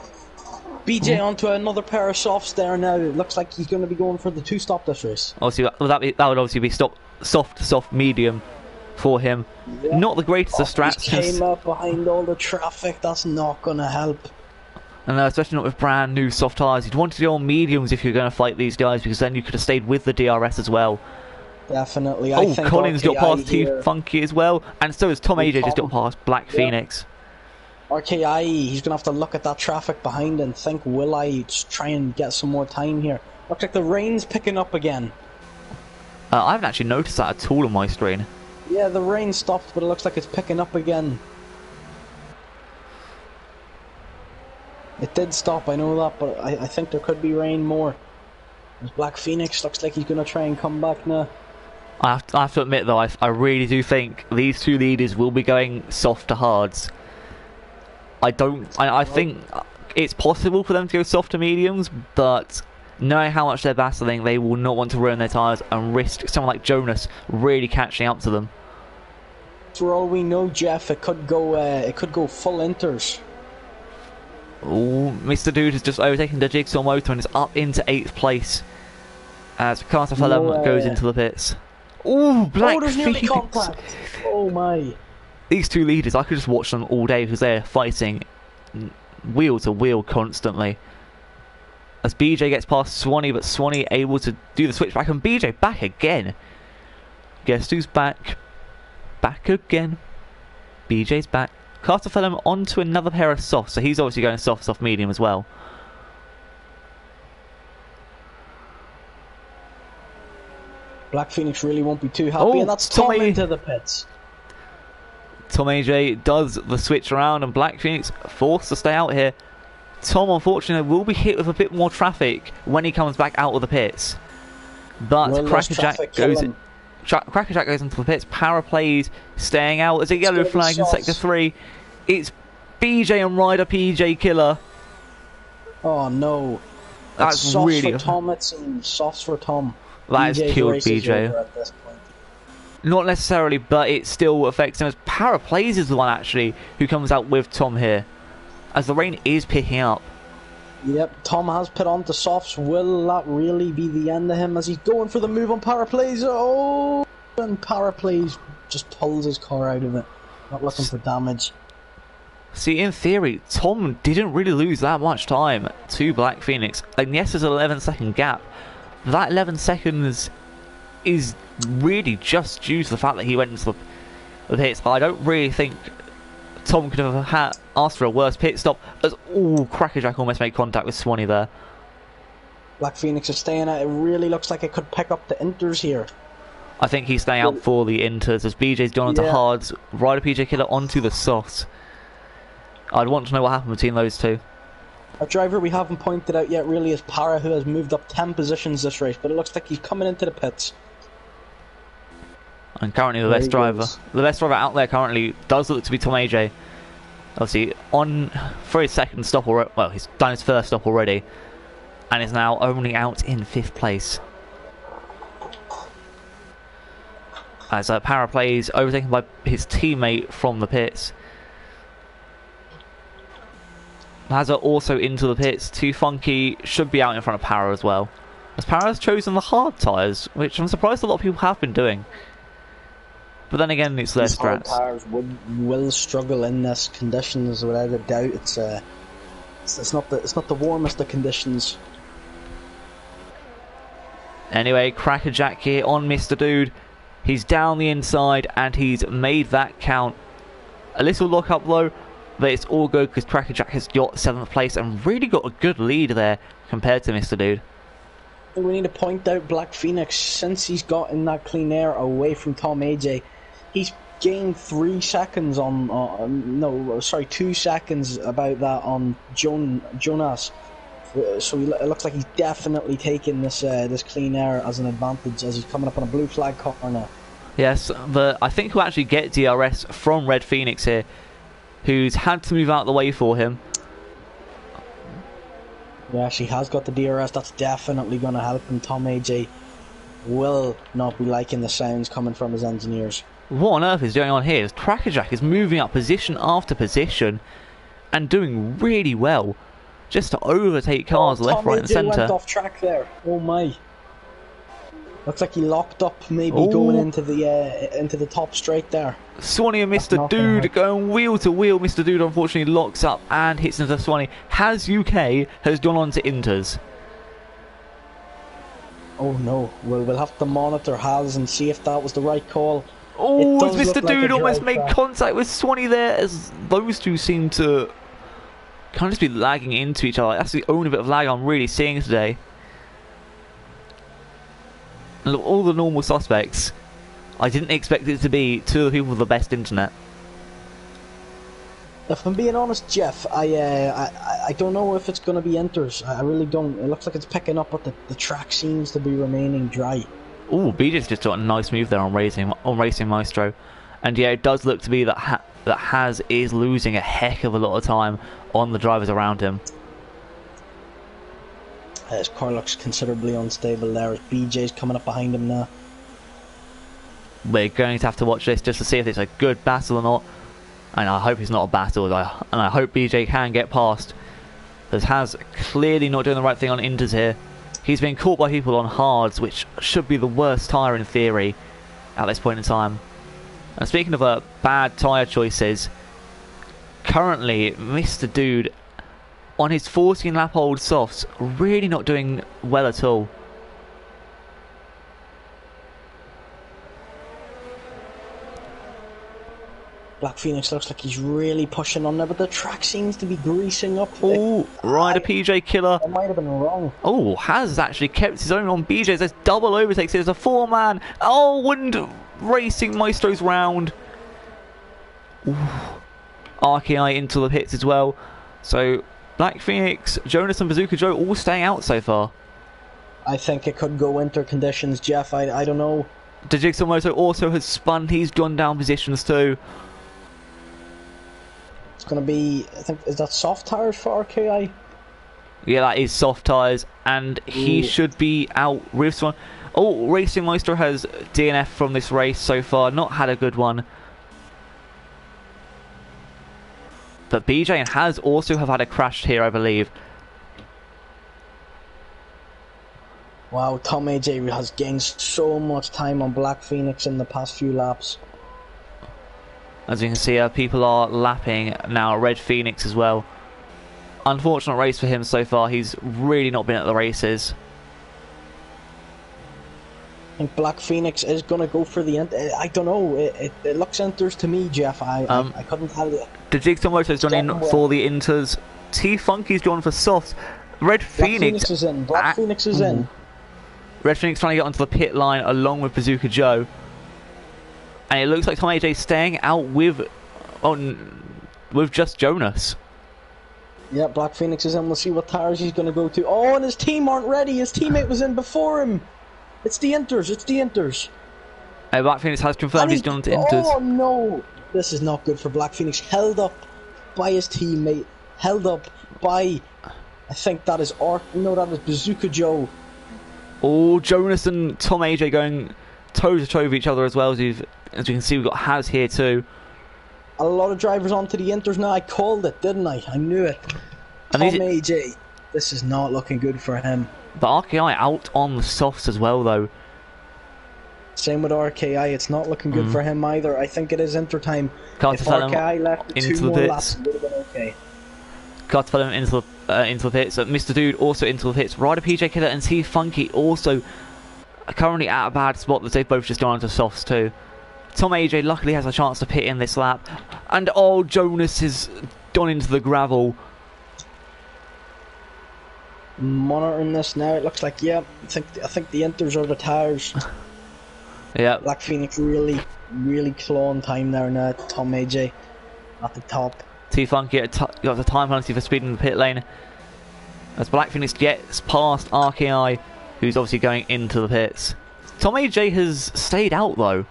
BJ onto another pair of softs there now. It looks like he's going to be going for the 2-stop this race. Obviously, that would obviously be soft, medium for him. Yeah. Not the greatest of strats. He came up behind all the traffic. That's not going to help. And especially not with brand new soft tyres. You'd want to go on mediums if you're going to fight these guys, because then you could have stayed with the DRS as well. Definitely. I think Collins got past T-Funky as well, and so has Tom AJ just got past Black Phoenix. RKI, he's going to have to look at that traffic behind and think, will I try and get some more time here? Looks like the rain's picking up again. I haven't actually noticed that at all on my screen. Yeah, the rain stopped, but it looks like it's picking up again. It did stop, I know that, but I think there could be rain more. As Black Phoenix looks like he's going to try and come back now. I have to admit though, I really do think these 2 leaders will be going soft to hards. I think it's possible for them to go soft to mediums, but knowing how much they're battling, they will not want to ruin their tyres and risk someone like Jonas really catching up to them. For all we know, Jeff, it could go full inters. Oh, Mr. Dude has just overtaken the Jigsaw Motor and is up into 8th place as Carter Fulham goes into the pits. Ooh, Black Phoenix! Oh my! These 2 leaders, I could just watch them all day because they're fighting wheel to wheel constantly. As BJ gets past Swanee, but Swanee able to do the switch back, and BJ back again. Guess who's back? Back again. BJ's back. Carter Fulham onto another pair of softs, so he's obviously going soft, medium as well. Black Phoenix really won't be too happy, and that's Tom into the pits. Tom AJ does the switch around, and Black Phoenix forced to stay out here. Tom, unfortunately, will be hit with a bit more traffic when he comes back out of the pits. But Crackerjack goes into the pits. Power plays, staying out. There's a yellow flag in Sector 3. It's BJ and Ryder PJ Killer. Oh no. That's softs really... for Tom, it's softs for Tom. That has killed BJ. At this point. Not necessarily, but it still affects him, as Power plays is the one actually who comes out with Tom here, as the rain is picking up. Yep, Tom has put on the softs. Will that really be the end of him as he's going for the move on Power plays? Oh, and Power plays just pulls his car out of it. Not looking for damage. See, in theory, Tom didn't really lose that much time to Black Phoenix. And yes, there's an 11-second gap. That 11 seconds is really just due to the fact that he went into the pits. I don't really think Tom could have asked for a worse pit stop, as Crackerjack almost made contact with Swanee there. Black Phoenix is staying out. It really looks like it could pick up the inters here. I think he's staying out for the inters, as BJ's gone onto hards, Ryder PJ Killer onto the softs. I'd want to know what happened between those two. A driver we haven't pointed out yet really is Para, who has moved up 10 positions this race, but it looks like he's coming into the pits. And currently the best driver out there currently does look to be Tom AJ. Obviously on for his second stop already. Well, he's done his first stop already, and is now only out in 5th place. As Para plays overtaken by his teammate from the pits. Hazard also into the pits. Too Funky should be out in front of Para as well, as Para has chosen the hard tyres, which I'm surprised a lot of people have been doing. But then again, it's their strats. Tires will struggle in this conditions without a doubt. It's not the warmest of conditions. Anyway, Crackerjack here on Mr. Dude. He's down the inside and he's made that count. A little lock up though, but it's all good because Crackerjack has got 7th place and really got a good lead there compared to Mr. Dude. We need to point out Black Phoenix, since he's gotten that clean air away from Tom AJ, he's gained 3 seconds on, 2 seconds about that on Jonas. So it looks like he's definitely taking this clean air as an advantage as he's coming up on a blue flag corner. Yes, but I think we'll actually get DRS from Red Phoenix here, who's had to move out of the way for him. Yeah, she has got the DRS. That's definitely going to help him. Tom AJ will not be liking the sounds coming from his engineers. What on earth is going on here? Crackerjack is moving up position after position and doing really well, just to overtake cars left, right and centre. Tom AJ went off track there. Oh my. Looks like he locked up, maybe going into the top straight there. Swanee and Mr. Dude going wheel to wheel. Mr. Dude unfortunately locks up and hits into Swanee. UK has gone on to Inters. Oh no, we'll have to monitor Haz and see if that was the right call. Oh, Mr. Dude almost made contact with Swanee there, as those two seem to kind of just be lagging into each other. That's the only bit of lag I'm really seeing today. Look, all the normal suspects. I didn't expect it to be 2 of the people with the best internet. If I'm being honest, Jeff, I don't know if it's going to be Inters. I really don't. It looks like it's picking up, but the track seems to be remaining dry. Oh, BJ's just got a nice move there on Racing Maestro. And yeah, it does look to be that Haz is losing a heck of a lot of time on the drivers around him. His car looks considerably unstable there as BJ's coming up behind him now. We're going to have to watch this just to see if it's a good battle or not. And I hope it's not a battle, and I hope BJ can get past. As Haz clearly not doing the right thing on Inters here. He's been caught by people on hards, which should be the worst tyre in theory at this point in time. And speaking of bad tyre choices, currently Mr. Dude on his 14 lap old softs really not doing well at all. Black Phoenix looks like he's really pushing on there, but the track seems to be greasing up. Oh, Ryder PJ Killer. I might have been wrong. Oh, has actually kept his own on BJ's. There's double overtakes. There's a 4-man. Oh, and Racing Maestro's round. RKI into the pits as well. So Black Phoenix, Jonas and Bazooka Joe all staying out so far. I think it could go winter conditions, Jeff. I don't know. The Jigsaw Moto also has spun. He's gone down positions too. It's going to be, I think, is that soft tires for RKI? Yeah, that is soft tyres, and he should be out with someone. Oh, Racing Meister has DNF from this race so far. Not had a good one. But BJ and Has also have had a crash here, I believe. Wow, Tom AJ has gained so much time on Black Phoenix in the past few laps. As you can see, people are lapping now Red Phoenix as well. Unfortunate race for him so far. He's really not been at the races. I think Black Phoenix is going to go for the end. I don't know. It looks enters to me, Jeff. I couldn't tell you. The Jigsaw Moto's gone in for the inters. T-Funky's gone for softs. Red Phoenix is in. Black Phoenix is in. Red Phoenix trying to get onto the pit line along with Bazooka Joe. And it looks like Tom AJ staying out with just Jonas. Yeah, Black Phoenix is in. We'll see what tires he's going to go to. Oh, and his team aren't ready. His teammate was in before him. It's the Inters. It's the Inters. Black Phoenix has confirmed he's gone to Inters. Oh, no. This is not good for Black Phoenix. Held up by his teammate. Held up by, I think that is that is Bazooka Joe. Oh, Jonas and Tom AJ going toe-to-toe with each other as well. As you can see, we've got Has here too. A lot of drivers onto the Inters now. I called it, didn't I? I knew it. And Tom AJ, this is not looking good for him. But RKI out on the softs as well, though. Same with RKI. It's not looking good for him either. I think it is Inter time. If RKI left with 2 more laps, it would have been okay. Carter into the pits. Mr. Dude also into the pits. Ryder PJ Killer and T-Funky also currently at a bad spot that they've both just gone into softs too. Tom AJ luckily has a chance to pit in this lap. And oh, Jonas has gone into the gravel. Monitoring this now, it looks like, yeah, I think the Inters are the tires. Yeah. Black Phoenix really clawing time there now. Tom AJ at the top. T-Funky got the time penalty for speeding the pit lane. As Black Phoenix gets past RKI, who's obviously going into the pits. Tom AJ has stayed out though.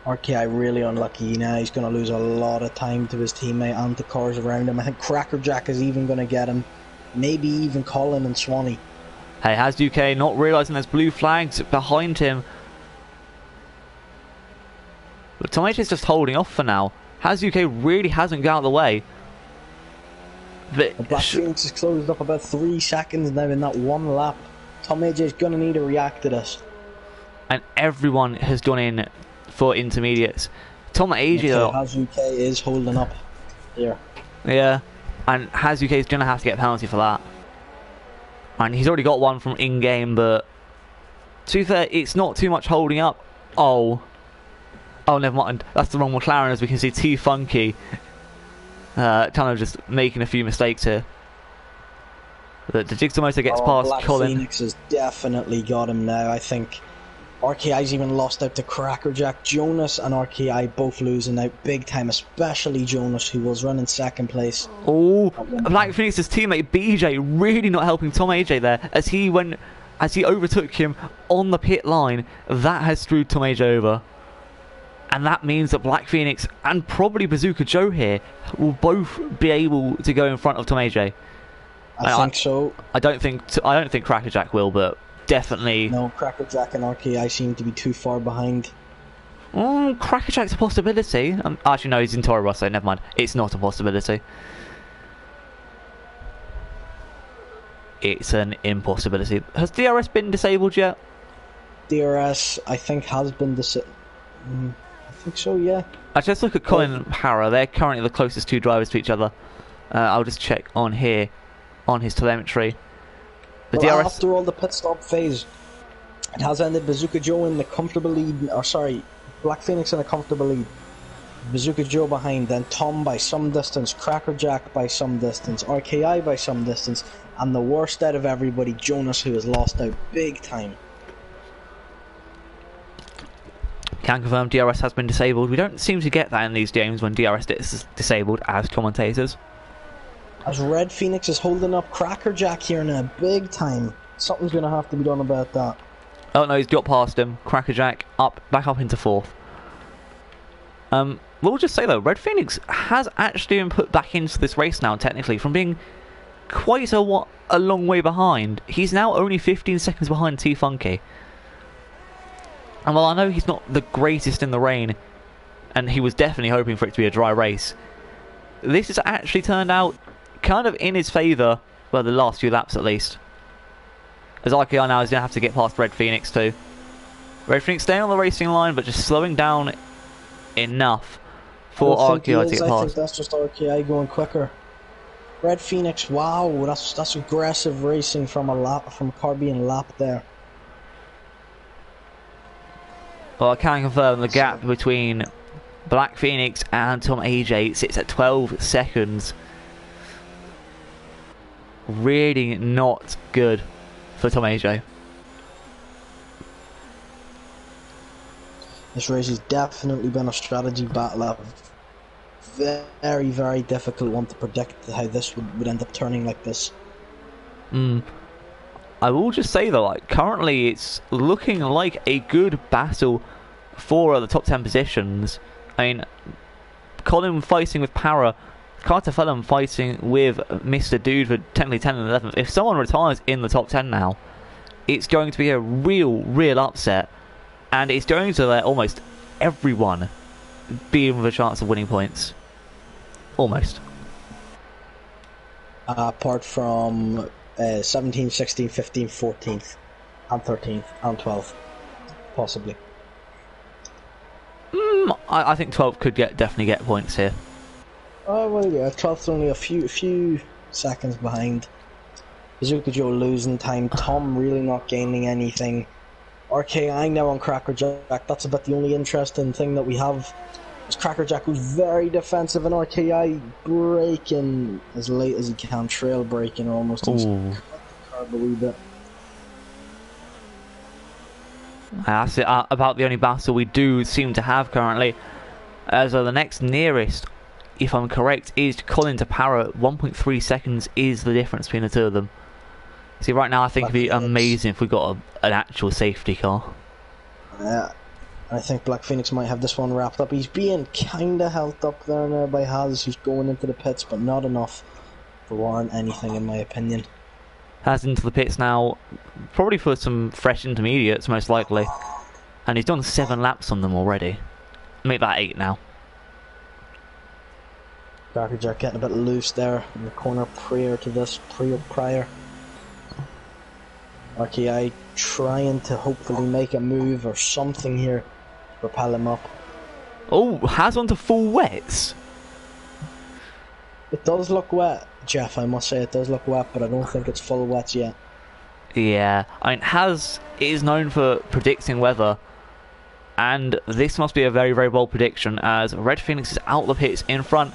RKI really unlucky now. He's going to lose a lot of time to his teammate and the cars around him. I think Crackerjack is even going to get him. Maybe even Colin and Swanee. Hey, Has UK not realising there's blue flags behind him. But Tom H is just holding off for now. Has UK really hasn't got out of the way. But Black Phoenix has closed up about 3 seconds now in that one lap. Tom AJ is going to need to react to this. And everyone has gone in for intermediates. Tom AJ though, Has UK is holding up here. Yeah, and Has UK is going to have to get a penalty for that. And he's already got one from in-game, but to be fair, it's not too much holding up. Oh, never mind. That's the wrong McLaren, as we can see T-Funky kind of just making a few mistakes here. The Jigsaw Motor gets past Black Colin. Phoenix has definitely got him now. I think RKI's even lost out to Crackerjack. Jonas and RKI both losing out big time, especially Jonas, who was running second place. Oh, Black Phoenix's teammate BJ really not helping Tom AJ there as he overtook him on the pit line. That has screwed Tom AJ over. And that means that Black Phoenix and probably Bazooka Joe here will both be able to go in front of Tom AJ. I think so. I don't think Crackerjack will, but definitely. No, Crackerjack and RKI seem to be too far behind. Crackerjack's a possibility. Actually, no, he's in Toro Rosso. Never mind. It's not a possibility. It's an impossibility. Has DRS been disabled yet? DRS, I think, has been disabled. I think so, yeah. Actually, let's look at Colin and Para. They're currently the closest 2 drivers to each other. I'll just check on here, on his telemetry. The DRS... After all the pit stop phase, it has ended Bazooka Joe in the comfortable lead. Or sorry, Black Phoenix in a comfortable lead. Bazooka Joe behind, then Tom by some distance, Crackerjack by some distance, RKI by some distance, and the worst out of everybody, Jonas, who has lost out big time. Can confirm DRS has been disabled. We don't seem to get that in these games when DRS is disabled as commentators. As Red Phoenix is holding up Crackerjack here in a big time. Something's going to have to be done about that. Oh no, he's got past him. Crackerjack back up into 4th. We'll just say though, Red Phoenix has actually been put back into this race now, technically, from being quite a long way behind. He's now only 15 seconds behind T-Funky. And while I know he's not the greatest in the rain, and he was definitely hoping for it to be a dry race, this has actually turned out kind of in his favour, well, the last few laps at least. As RKI now is going to have to get past Red Phoenix too. Red Phoenix staying on the racing line, but just slowing down enough for RKI to get past. I think that's just RKI going quicker. Red Phoenix, wow, that's aggressive racing from a car being lapped there. Well, I can confirm the gap between Black Phoenix and Tom AJ sits at 12 seconds. Really not good for Tom AJ. This race has definitely been a strategy battle. A very, very difficult one to predict how this would end up turning like this. I will just say though, like, currently it's looking like a good battle for the top 10 positions. I mean, Colin fighting with Para, Carter Fulham fighting with Mr. Dude for technically 10 and 11. If someone retires in the top 10 now, it's going to be a real upset, and it's going to let almost everyone be in with a chance of winning points. Almost. Apart from 17th, 16th, 15th, 14th, and 13th, and 12th, possibly. I think 12th could definitely get points here. Oh well, yeah, 12th's only a few seconds behind. Bazooka Joe losing time, Tom really not gaining anything. RKI now on Crackerjack. That's about the only interesting thing that we have. Is Crackerjack was very defensive, and RKI braking as late as he can, trail braking almost. He's cut the curb a wee bit. That's it, about the only battle we do seem to have currently. As the next nearest, if I'm correct, is Colin to Para. 1.3 seconds is the difference between the two of them. See, right now I think it'd be amazing if we got an actual safety car. Yeah, I think Black Phoenix might have this one wrapped up. He's being kinda held up there now by Haz, who's going into the pits, but not enough to warrant anything in my opinion. Haz into the pits now, probably for some fresh intermediates most likely. And he's done 7 laps on them already. Make that 8 now. Crackerjack getting a bit loose there in the corner prior to this, prior. RKI trying to hopefully make a move or something here to propel him up. Oh, Haz onto full wets. It does look wet, Jeff, I must say it does look wet, but I don't think it's full wets yet. Yeah, I mean, Haz is known for predicting weather, and this must be a very bold prediction as Red Phoenix is out the pits in front.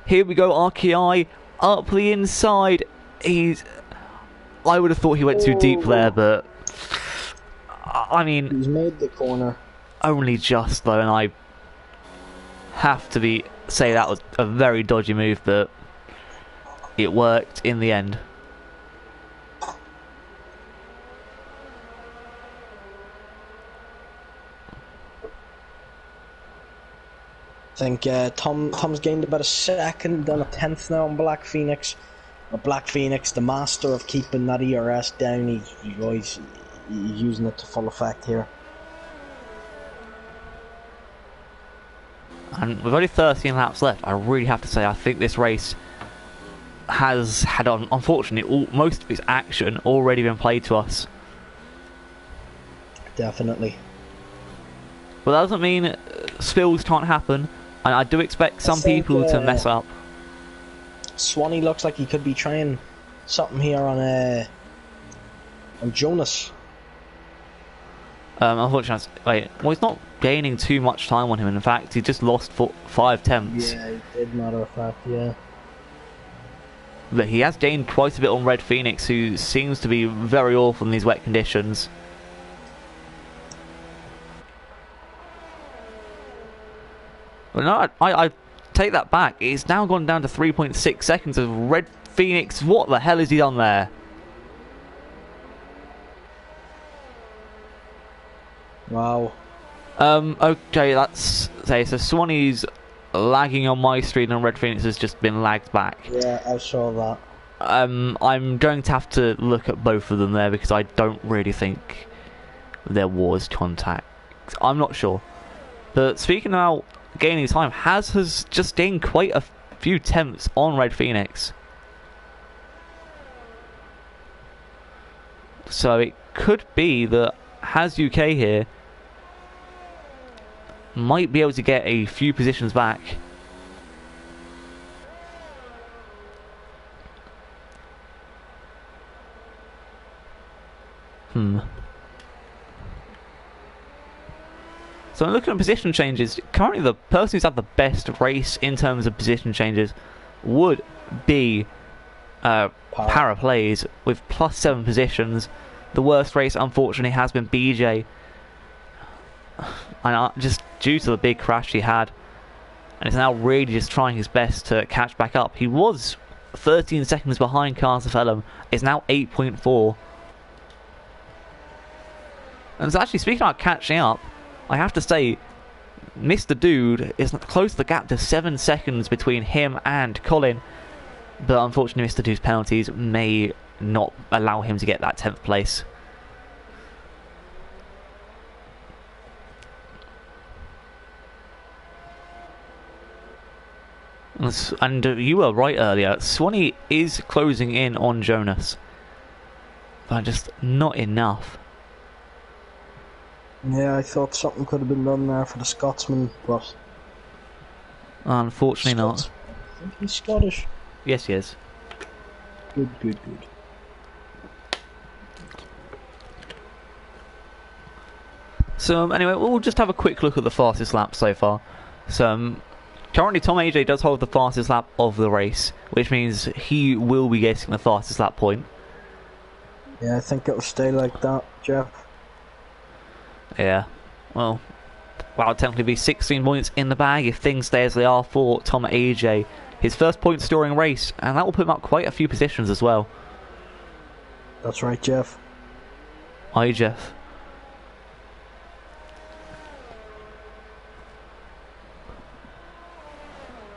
Here we go, RKI up the inside. I would have thought he went too deep there, but I mean, he's made the corner. Only just though, and I have to say that was a very dodgy move, but it worked in the end. I think Tom's gained about a second, done a 10th now on Black Phoenix. Black Phoenix, the master of keeping that ERS down, he's always using it to full effect here. And with only 13 laps left, I really have to say I think this race has had, unfortunately, most of its action already been played to us. Definitely. But that doesn't mean spills can't happen, and I do expect some people to mess up. Swanee looks like he could be trying something here on Jonas. Unfortunately, well, he's not gaining too much time on him. In fact, he just lost 5 tenths. Yeah, he did, matter of fact, yeah. But he has gained quite a bit on Red Phoenix, who seems to be very awful in these wet conditions. Well, no, I take that back. It's now gone down to 3.6 seconds of Red Phoenix. What the hell is he on there? Wow. Okay, that's say so. Swanee's lagging on my screen, and Red Phoenix has just been lagged back. Yeah, I saw that. I'm going to have to look at both of them there because I don't really think there was contact. I'm not sure. But speaking about gaining time, has just gained quite a few tenths on Red Phoenix. So it could be that Has UK here might be able to get a few positions back. So I'm looking at position changes. Currently the person who's had the best race in terms of position changes would be Paraplays with +7 positions. The worst race unfortunately has been BJ, and just due to the big crash he had, and is now really just trying his best to catch back up. He was 13 seconds behind Carter Fellham, is now 8.4. And so actually, speaking about catching up, I have to say, Mr. Dude is close the gap to 7 seconds between him and Colin, but unfortunately Mr. Dude's penalties may not allow him to get that 10th place. And you were right earlier, Swanee is closing in on Jonas, but just not enough. Yeah, I thought something could have been done there for the Scotsman, but Unfortunately not. I think he's Scottish. Yes, he is. Good. So anyway, we'll just have a quick look at the fastest lap so far. So currently Tom AJ does hold the fastest lap of the race, which means he will be getting the fastest lap point. Yeah, I think it'll stay like that, Jeff. Yeah, well, that'll technically be 16 points in the bag if things stay as they are for Tom AJ. His first point scoring race, and that will put him up quite a few positions as well. That's right, Jeff. Hi, Jeff.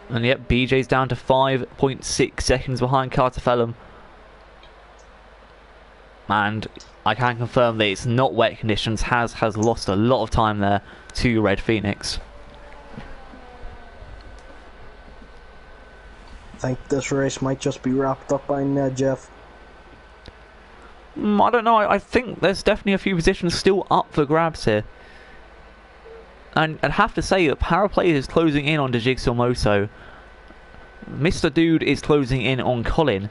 And yep, BJ's down to 5.6 seconds behind Carter Fellham. And I can confirm that it's not wet conditions. Has lost a lot of time there to Red Phoenix. I think this race might just be wrapped up by now, Jeff. I don't know. I think there's definitely a few positions still up for grabs here. And I'd have to say that Paraplay is closing in on Jigsaw Moto. Mr. Dude is closing in on Colin.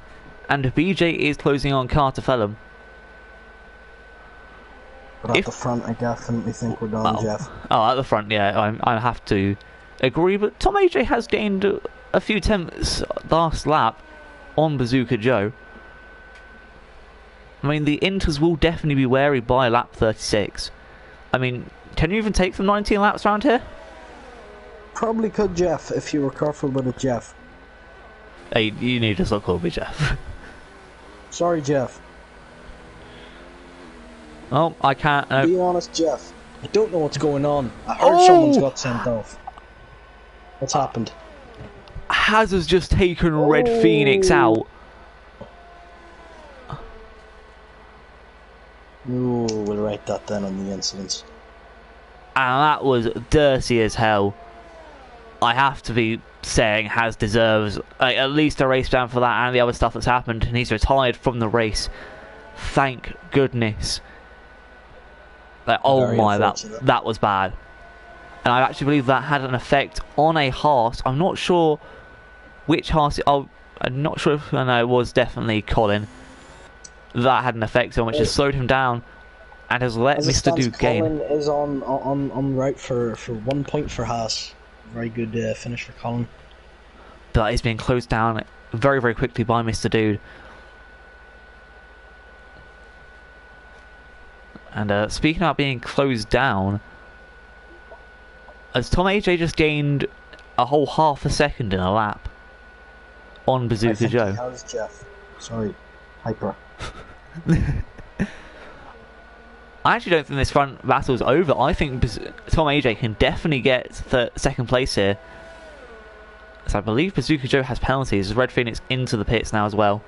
And BJ is closing on Carter Fellham. But at the front, I definitely think we're done, Jeff. Oh, at the front, yeah, I have to agree. But Tom AJ has gained a few tenths last lap on Bazooka Joe. I mean, the Inters will definitely be wary by lap 36. I mean, can you even take them 19 laps around here? Probably could, Jeff, if you were careful with it, Jeff. Hey, you need to stop calling me Jeff. Sorry, Jeff. Oh, I can't. Be honest, Jeff. I don't know what's going on. I heard someone's got sent off. What's happened? Has just taken Red Phoenix out. Ooh, we'll write that down on the incidents. And that was dirty as hell. I have to be saying Has deserves at least a race down for that and the other stuff that's happened, and he's retired from the race. Thank goodness. Like, oh my, that was bad. And I actually believe that had an effect on a Haas. I'm not sure which Haas. I'm not sure if it was definitely Colin. That had an effect on which has slowed him down and has let Mr. Duke gain. Colin is on route for 1 point for Haas. Very good finish for Colin. But he's being closed down very, very quickly by Mr. Dude. And speaking about being closed down, as Tom AJ just gained a whole half a second in a lap on I Bazooka think Joe. he has, Jeff. Sorry, hyper. I actually don't think this front battle's over. I think Tom AJ can definitely get second place here. So I believe Bazooka Joe has penalties. Red Phoenix into the pits now as well.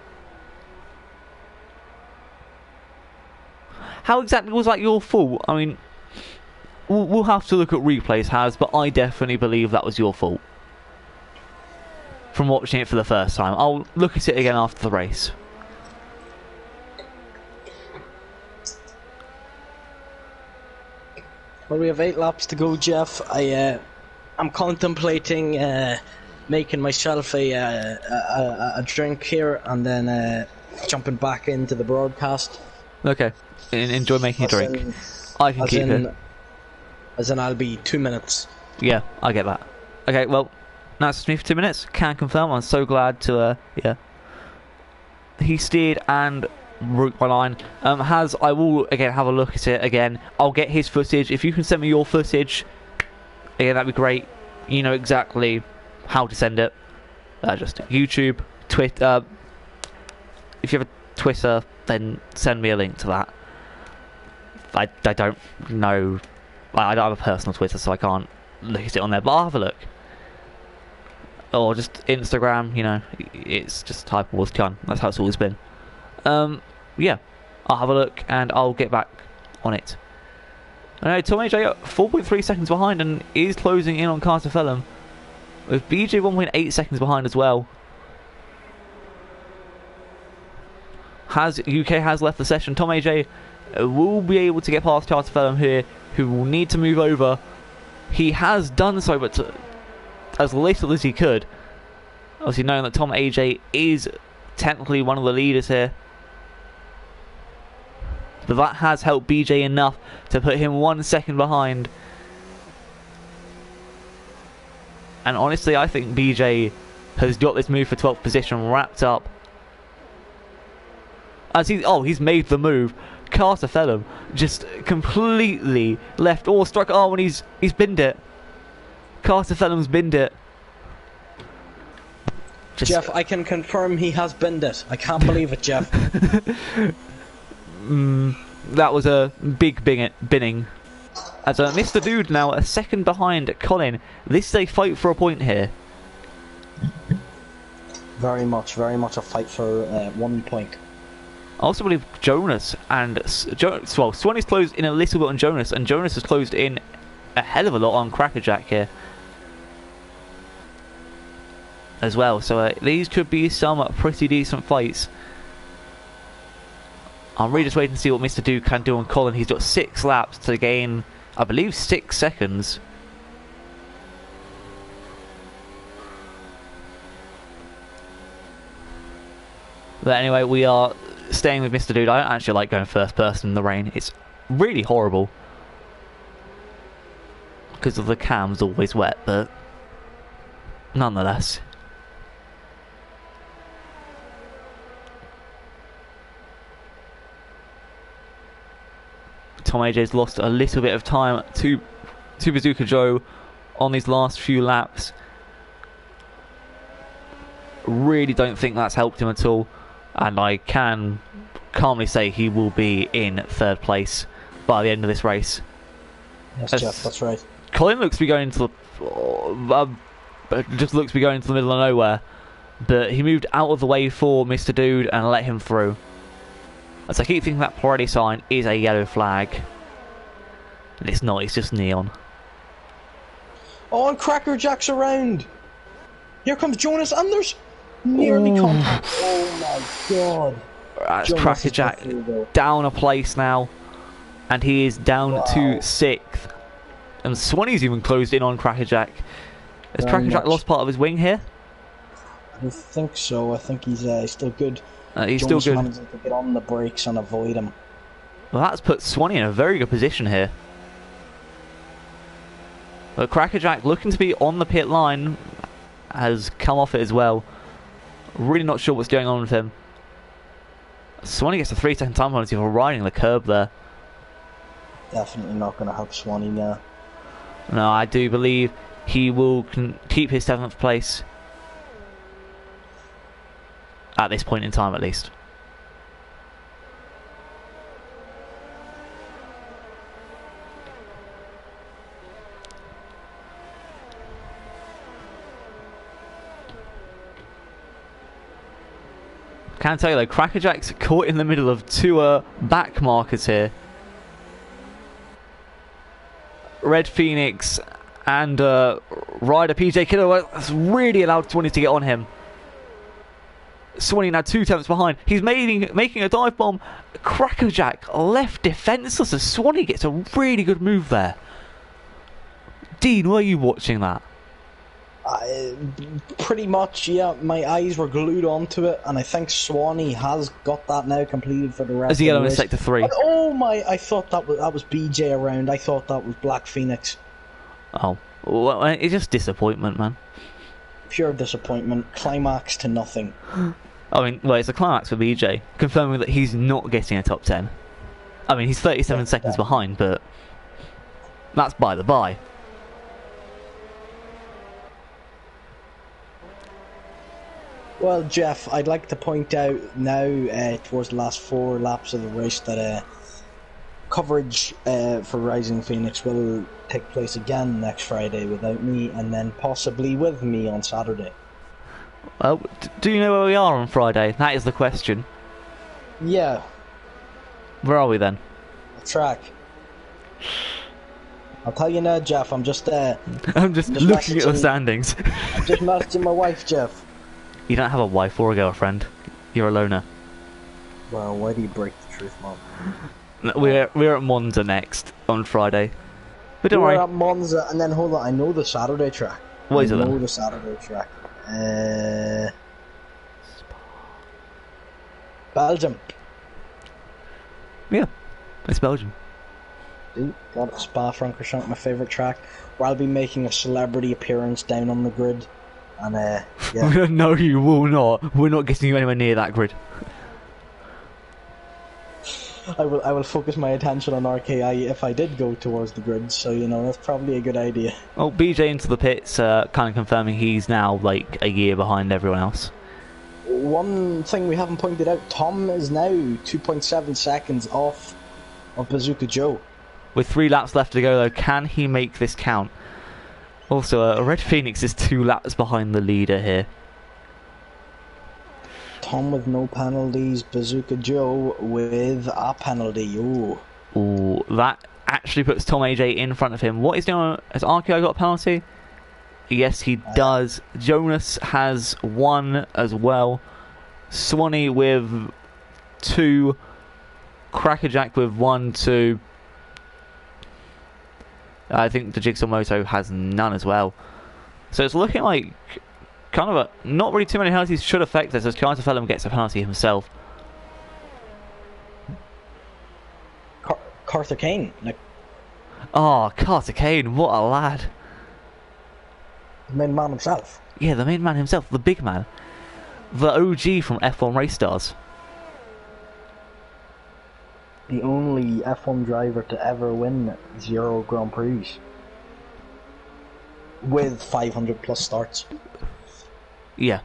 How exactly was that your fault? I mean, we'll have to look at replays, but I definitely believe that was your fault. From watching it for the first time. I'll look at it again after the race. Well, we have 8 laps to go, Jeff. I'm contemplating making myself a drink here and then jumping back into the broadcast. Okay. Enjoy making a drink. I can keep it. As in, I'll be 2 minutes. Yeah, I get that. Okay, well, that's just me for 2 minutes. Can confirm. I'm so glad to, yeah. He steered and route my line. I will again have a look at it again. I'll get his footage. If you can send me your footage, again, that'd be great. You know exactly how to send it. Just YouTube, Twitter. If you have a Twitter, then send me a link to that. I don't know. I don't have a personal Twitter, so I can't look at it on there. But I'll have a look. Or just Instagram. You know, it's just type Wars Con. That's how it's always been. Yeah, I'll have a look and I'll get back on it. Alright, Tom AJ 4.3 seconds behind and is closing in on Carter Fellham, with BJ 1.8 seconds behind as well. UK has left the session. Tom AJ will be able to get past Carter Fellham here, who will need to move over. He has done so, but as little as he could. Obviously knowing that Tom AJ is technically one of the leaders here. But that has helped BJ enough to put him 1 second behind. And honestly, I think BJ has got this move for 12th position wrapped up. As he's made the move. Carter Fellham just completely left or struck. Oh, and he's binned it. Carter Fellham's binned it. Jeff, I can confirm he has binned it. I can't believe it, Jeff. That was a big binning. As Mr. Dude now a second behind Colin. This is a fight for a point here. Very much a fight for 1 point. I also believe Jonas and Swanee's closed in a little bit on Jonas, and Jonas has closed in a hell of a lot on Crackerjack here as well. So these could be some pretty decent fights. I'm really just waiting to see what Mr. Dude can do on Colin. He's got 6 laps to gain, I believe, 6 seconds. But anyway, we are staying with Mr. Dude. I don't actually like going first person in the rain. It's really horrible. Because of the cam's always wet, but nonetheless. Tom AJ's lost a little bit of time to Bazooka Joe on these last few laps. Really don't think that's helped him at all, and I can calmly say he will be in 3rd place by the end of this race. Yes, Jeff, that's right. Colin looks to be going to just looks to be going to the middle of nowhere, but he moved out of the way for Mr. Dude and let him through. As I keep thinking that priority sign is a yellow flag. And it's not, it's just neon. Oh, and Crackerjack's around! Here comes Jonas, and there's nearly contact. Oh my god. That's Crackerjack down a place now. And he is down to 6th. And Swanee's even closed in on Crackerjack. Has Crackerjack lost part of his wing here? I don't think so. I think he's still good. He's still good. Managing to get on the brakes and avoid him. Well, that's put Swanee in a very good position here. But Crackerjack, looking to be on the pit line, has come off it as well. Really not sure what's going on with him. Swanee gets a 3-second time penalty for riding the curb there. Definitely not going to help Swanee now. No, I do believe he will keep his 7th place at this point in time, at least. Can tell you though, Crackerjack's caught in the middle of two back markers here. Red Phoenix and Ryder PJ Killer has really allowed Swanee to get on him. Swanee now 2 tenths behind. He's making a dive bomb. Crackerjack left defenceless as Swanee gets a really good move there. Dean, were you watching that? Pretty much, yeah. My eyes were glued onto it, and I think Swanee has got that now completed for the rest. As he got on in sector 3. And, oh my! I thought that was BJ around. I thought that was Black Phoenix. Oh, well, it's just disappointment, man. Pure disappointment. Climax to nothing. I mean, well, it's a climax for BJ, confirming that he's not getting a top 10. I mean, he's 37 seconds behind, but that's by the by. Well, Jeff, I'd like to point out now, towards the last 4 laps of the race, that coverage for Rising Phoenix will take place again next Friday without me, and then possibly with me on Saturday. Well, do you know where we are on Friday? That is the question. Yeah. Where are we then? The track. I'll tell you now, Jeff, I'm just looking at the standings. I'm just messaging my wife, Jeff. You don't have a wife or a girlfriend. You're a loner. Well, why do you break the truth, Mom? We're at Monza next on Friday. But don't worry. We're at Monza, and then hold on, I know the Saturday track. What is it then? I know the Saturday track. Belgium. Yeah, it's Belgium. Got it. Spa-Francorchamps, my favourite track, where I'll be making a celebrity appearance down on the grid. And yeah. No, you will not. We're not getting you anywhere near that grid. I will focus my attention on RKI if I did go towards the grid, so you know that's probably a good idea. Well, BJ into the pits, kind of confirming he's now like a year behind everyone else. One thing we haven't pointed out, Tom is now 2.7 seconds off of Bazooka Joe. With 3 laps left to go though, can he make this count? Also, Red Phoenix is 2 laps behind the leader here. Tom with no penalties, Bazooka Joe with a penalty. Ooh. Ooh, that actually puts Tom AJ in front of him. What is doing? Has RKO got a penalty? Yes, he does. Jonas has 1 as well. Swanee with 2. Crackerjack with 1, 2. I think the Jigsaw Moto has none as well. So it's looking like kind of not really too many penalties should affect this, as Carter Fellham gets a penalty himself. Carter Kane. Oh, Carter Kane, what a lad. The main man himself. Yeah, the main man himself, the big man. The OG from F1 Race Stars. The only F1 driver to ever win 0 Grand Prix. With 500 plus starts. Yeah.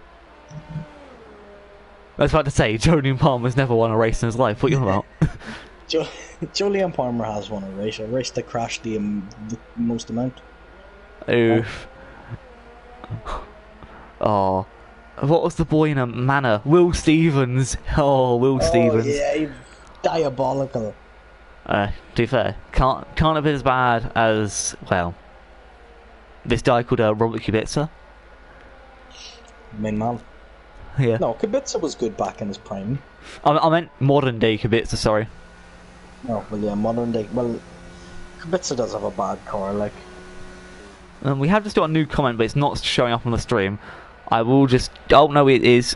I was about to say, Jolyon Palmer's never won a race in his life. What are you on about? Jolyon Palmer has won a race that crashed the most amount. Oof. Oh. What was the boy in a manor? Will Stevens. Oh, Will Stevens. Yeah, diabolical. To be fair, can't have been as bad as, well, this guy called Robert Kubica. Main man. Yeah. No, Kubica was good back in his prime. I meant modern day Kubica, sorry. Oh, well yeah, modern day. Well, Kubica does have a bad car, like. We have just got a new comment, but it's not showing up on the stream. I will just... Oh, no, it is.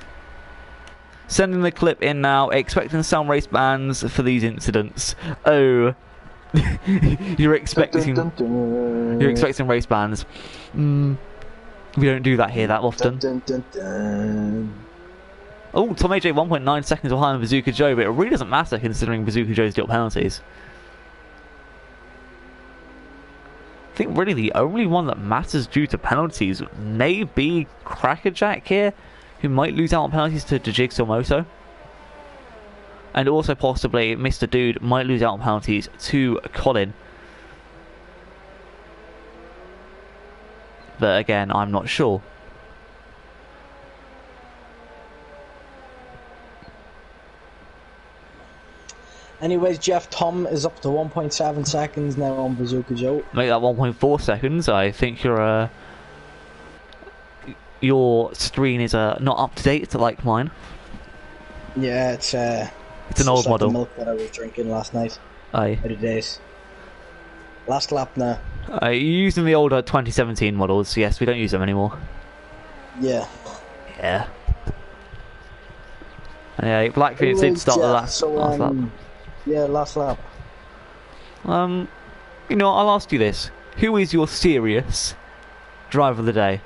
Sending the clip in now, expecting some race bans for these incidents. Oh. You're expecting race bans. We don't do that here that often. Oh, Tom AJ 1.9 seconds behind Bazooka Joe, but it really doesn't matter considering Bazooka Joe's got penalties. think really the only one that matters due to penalties may be Crackerjack here, who might lose out on penalties to Jigsaw Moto. And also possibly Mr. Dude might lose out on penalties to Colin. But again, I'm not sure. Anyways, Jeff, Tom is up to 1.7 seconds now on Bazooka Joe. Make that 1.4 seconds. I think your screen is not up to date like mine. Yeah, it's an old like model. The milk that I was drinking last night. Aye. 30 days. Last lap now. You're using the older 2017 models. Yes, we don't use them anymore. Yeah. Yeah. Yeah, Black Phoenix did start the last lap. Yeah, last lap. You know, I'll ask you this: who is your serious driver of the day?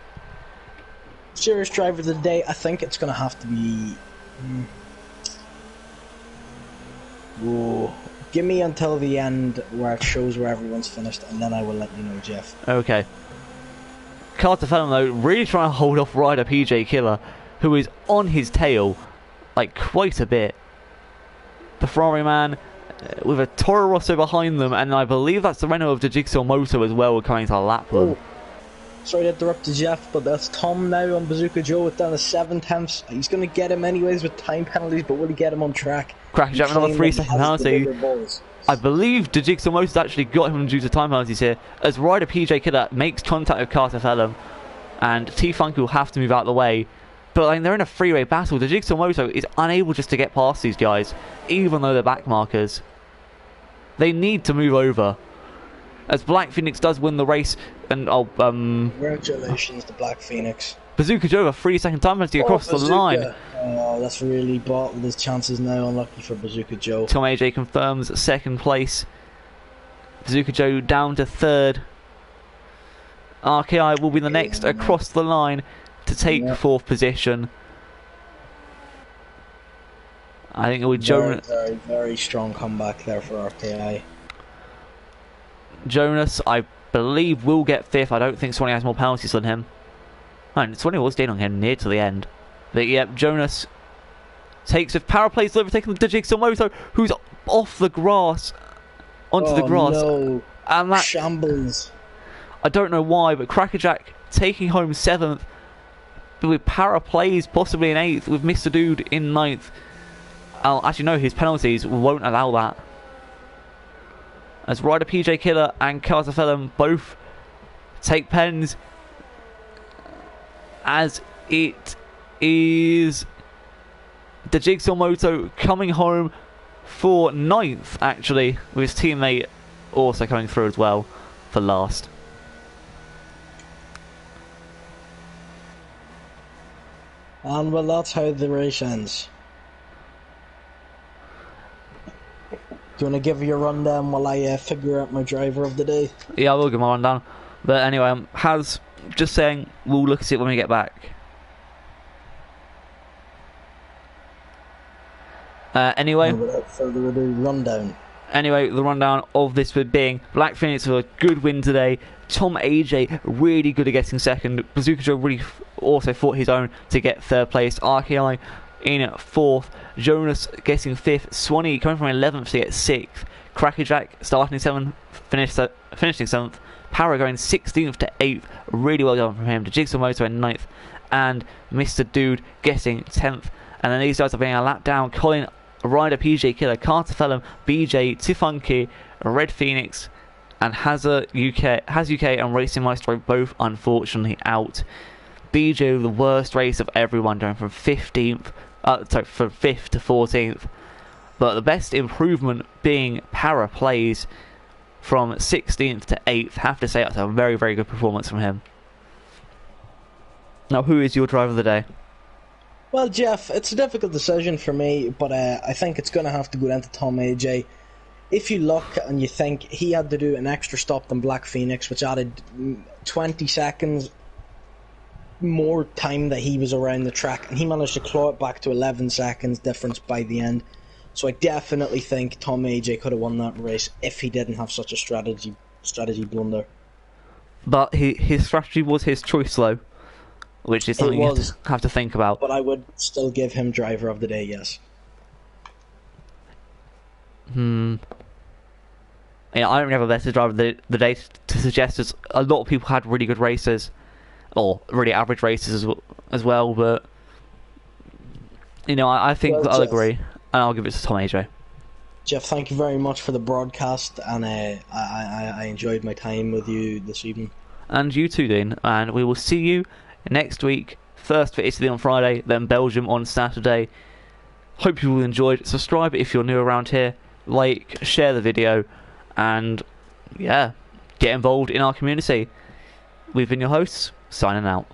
Serious driver of the day, I think it's going to have to be... Whoa. Give me until the end where it shows where everyone's finished, and then I will let you know, Jeff. Okay. Carter Fallon, though, really trying to hold off rider PJ Killer, who is on his tail, like, quite a bit. The Ferrari man, with a Toro Rosso behind them, and I believe that's the Renault of the Jigsaw Moto as well, coming to lap them. Oh. Sorry to interrupt you, Jeff, but that's Tom now on Bazooka Joe with down to 7/10. He's going to get him anyways with time penalties, but will he get him on track? Crackerjack with another 3-second penalty. I believe the Jigsaw Motor's actually got him due to time penalties here, as rider PJ Killer makes contact with Carter Fellum, and T-Funky will have to move out of the way. But like, they're in a freeway battle. The Jigsaw Moto is unable just to get past these guys, even though they're back markers. They need to move over. As Black Phoenix does win the race, and congratulations to Black Phoenix. Bazooka Joe a 3-second time penalty across the line. Oh, that's really bottled his chances now. Unlucky for Bazooka Joe. Tom AJ confirms second place. Bazooka Joe down to third. RKI will be the next across the line to take fourth position. I think it will be Jonas. Very, very strong comeback there for RKI. Jonas, I believe, will get fifth. I don't think Swanee has more penalties than him. And Swanee was staying on him near to the end. But yep, Jonas takes with power plays overtaking the Jigsaw Moto, who's off the grass onto the grass. No. And that shambles. I don't know why, but Crackerjack taking home 7th, but with power plays possibly in 8th, with Mr. Dude in 9th. Actually, no, his penalties won't allow that. As rider PJ Killer and Carter Fellum both take pens, as it is the Jigsaw Moto coming home for 9th, actually, with his teammate also coming through as well for last. And well, that's how the race ends. Do you want to give your rundown while I figure out my driver of the day? Yeah, I will give my rundown. But anyway, Haz just saying we'll look at it when we get back. Anyway, without further ado, rundown. Anyway, the rundown of this would being Black Phoenix with a good win today. Tom AJ really good at getting second. Bazooka Joe really also fought his own to get third place. RKI in 4th. Jonas getting 5th. Swanee coming from 11th to get 6th. Crackerjack starting 7th, finishing 7th. Power going 16th to 8th. Really well done from him. To Jigsaw Moto in 9th. And Mr. Dude getting 10th. And then these guys are being a lap down. Colin, Rider, PJ Killer, Carter Fellum, BJ, Tifunky, Red Phoenix, and Haz UK and Racing Maestro both unfortunately out. BJ the worst race of everyone, going from 15th, from 5th to 14th. But the best improvement being Para Plays from 16th to 8th. Have to say that's a very, very good performance from him. Now, who is your driver of the day? Well, Jeff, it's a difficult decision for me, but I think it's going to have to go down to Tom AJ. If you look and you think he had to do an extra stop than Black Phoenix, which added 20 seconds more time that he was around the track, and he managed to claw it back to 11 seconds difference by the end. So I definitely think Tom AJ could have won that race if he didn't have such a strategy blunder. But his strategy was his choice, though, which is something you have to think about. But I would still give him driver of the day, yes. Yeah, I don't really have a better driver of the day to suggest, as a lot of people had really good races, or really average races as well, but I think that I'll agree, and I'll give it to Tom AJ. Jeff, thank you very much for the broadcast, and I enjoyed my time with you this evening. And you too, Dean, and we will see you next week. First for Italy on Friday, then Belgium on Saturday. Hope you all enjoyed. Subscribe if you're new around here, like, share the video, and yeah, get involved in our community. We've been your hosts, signing out.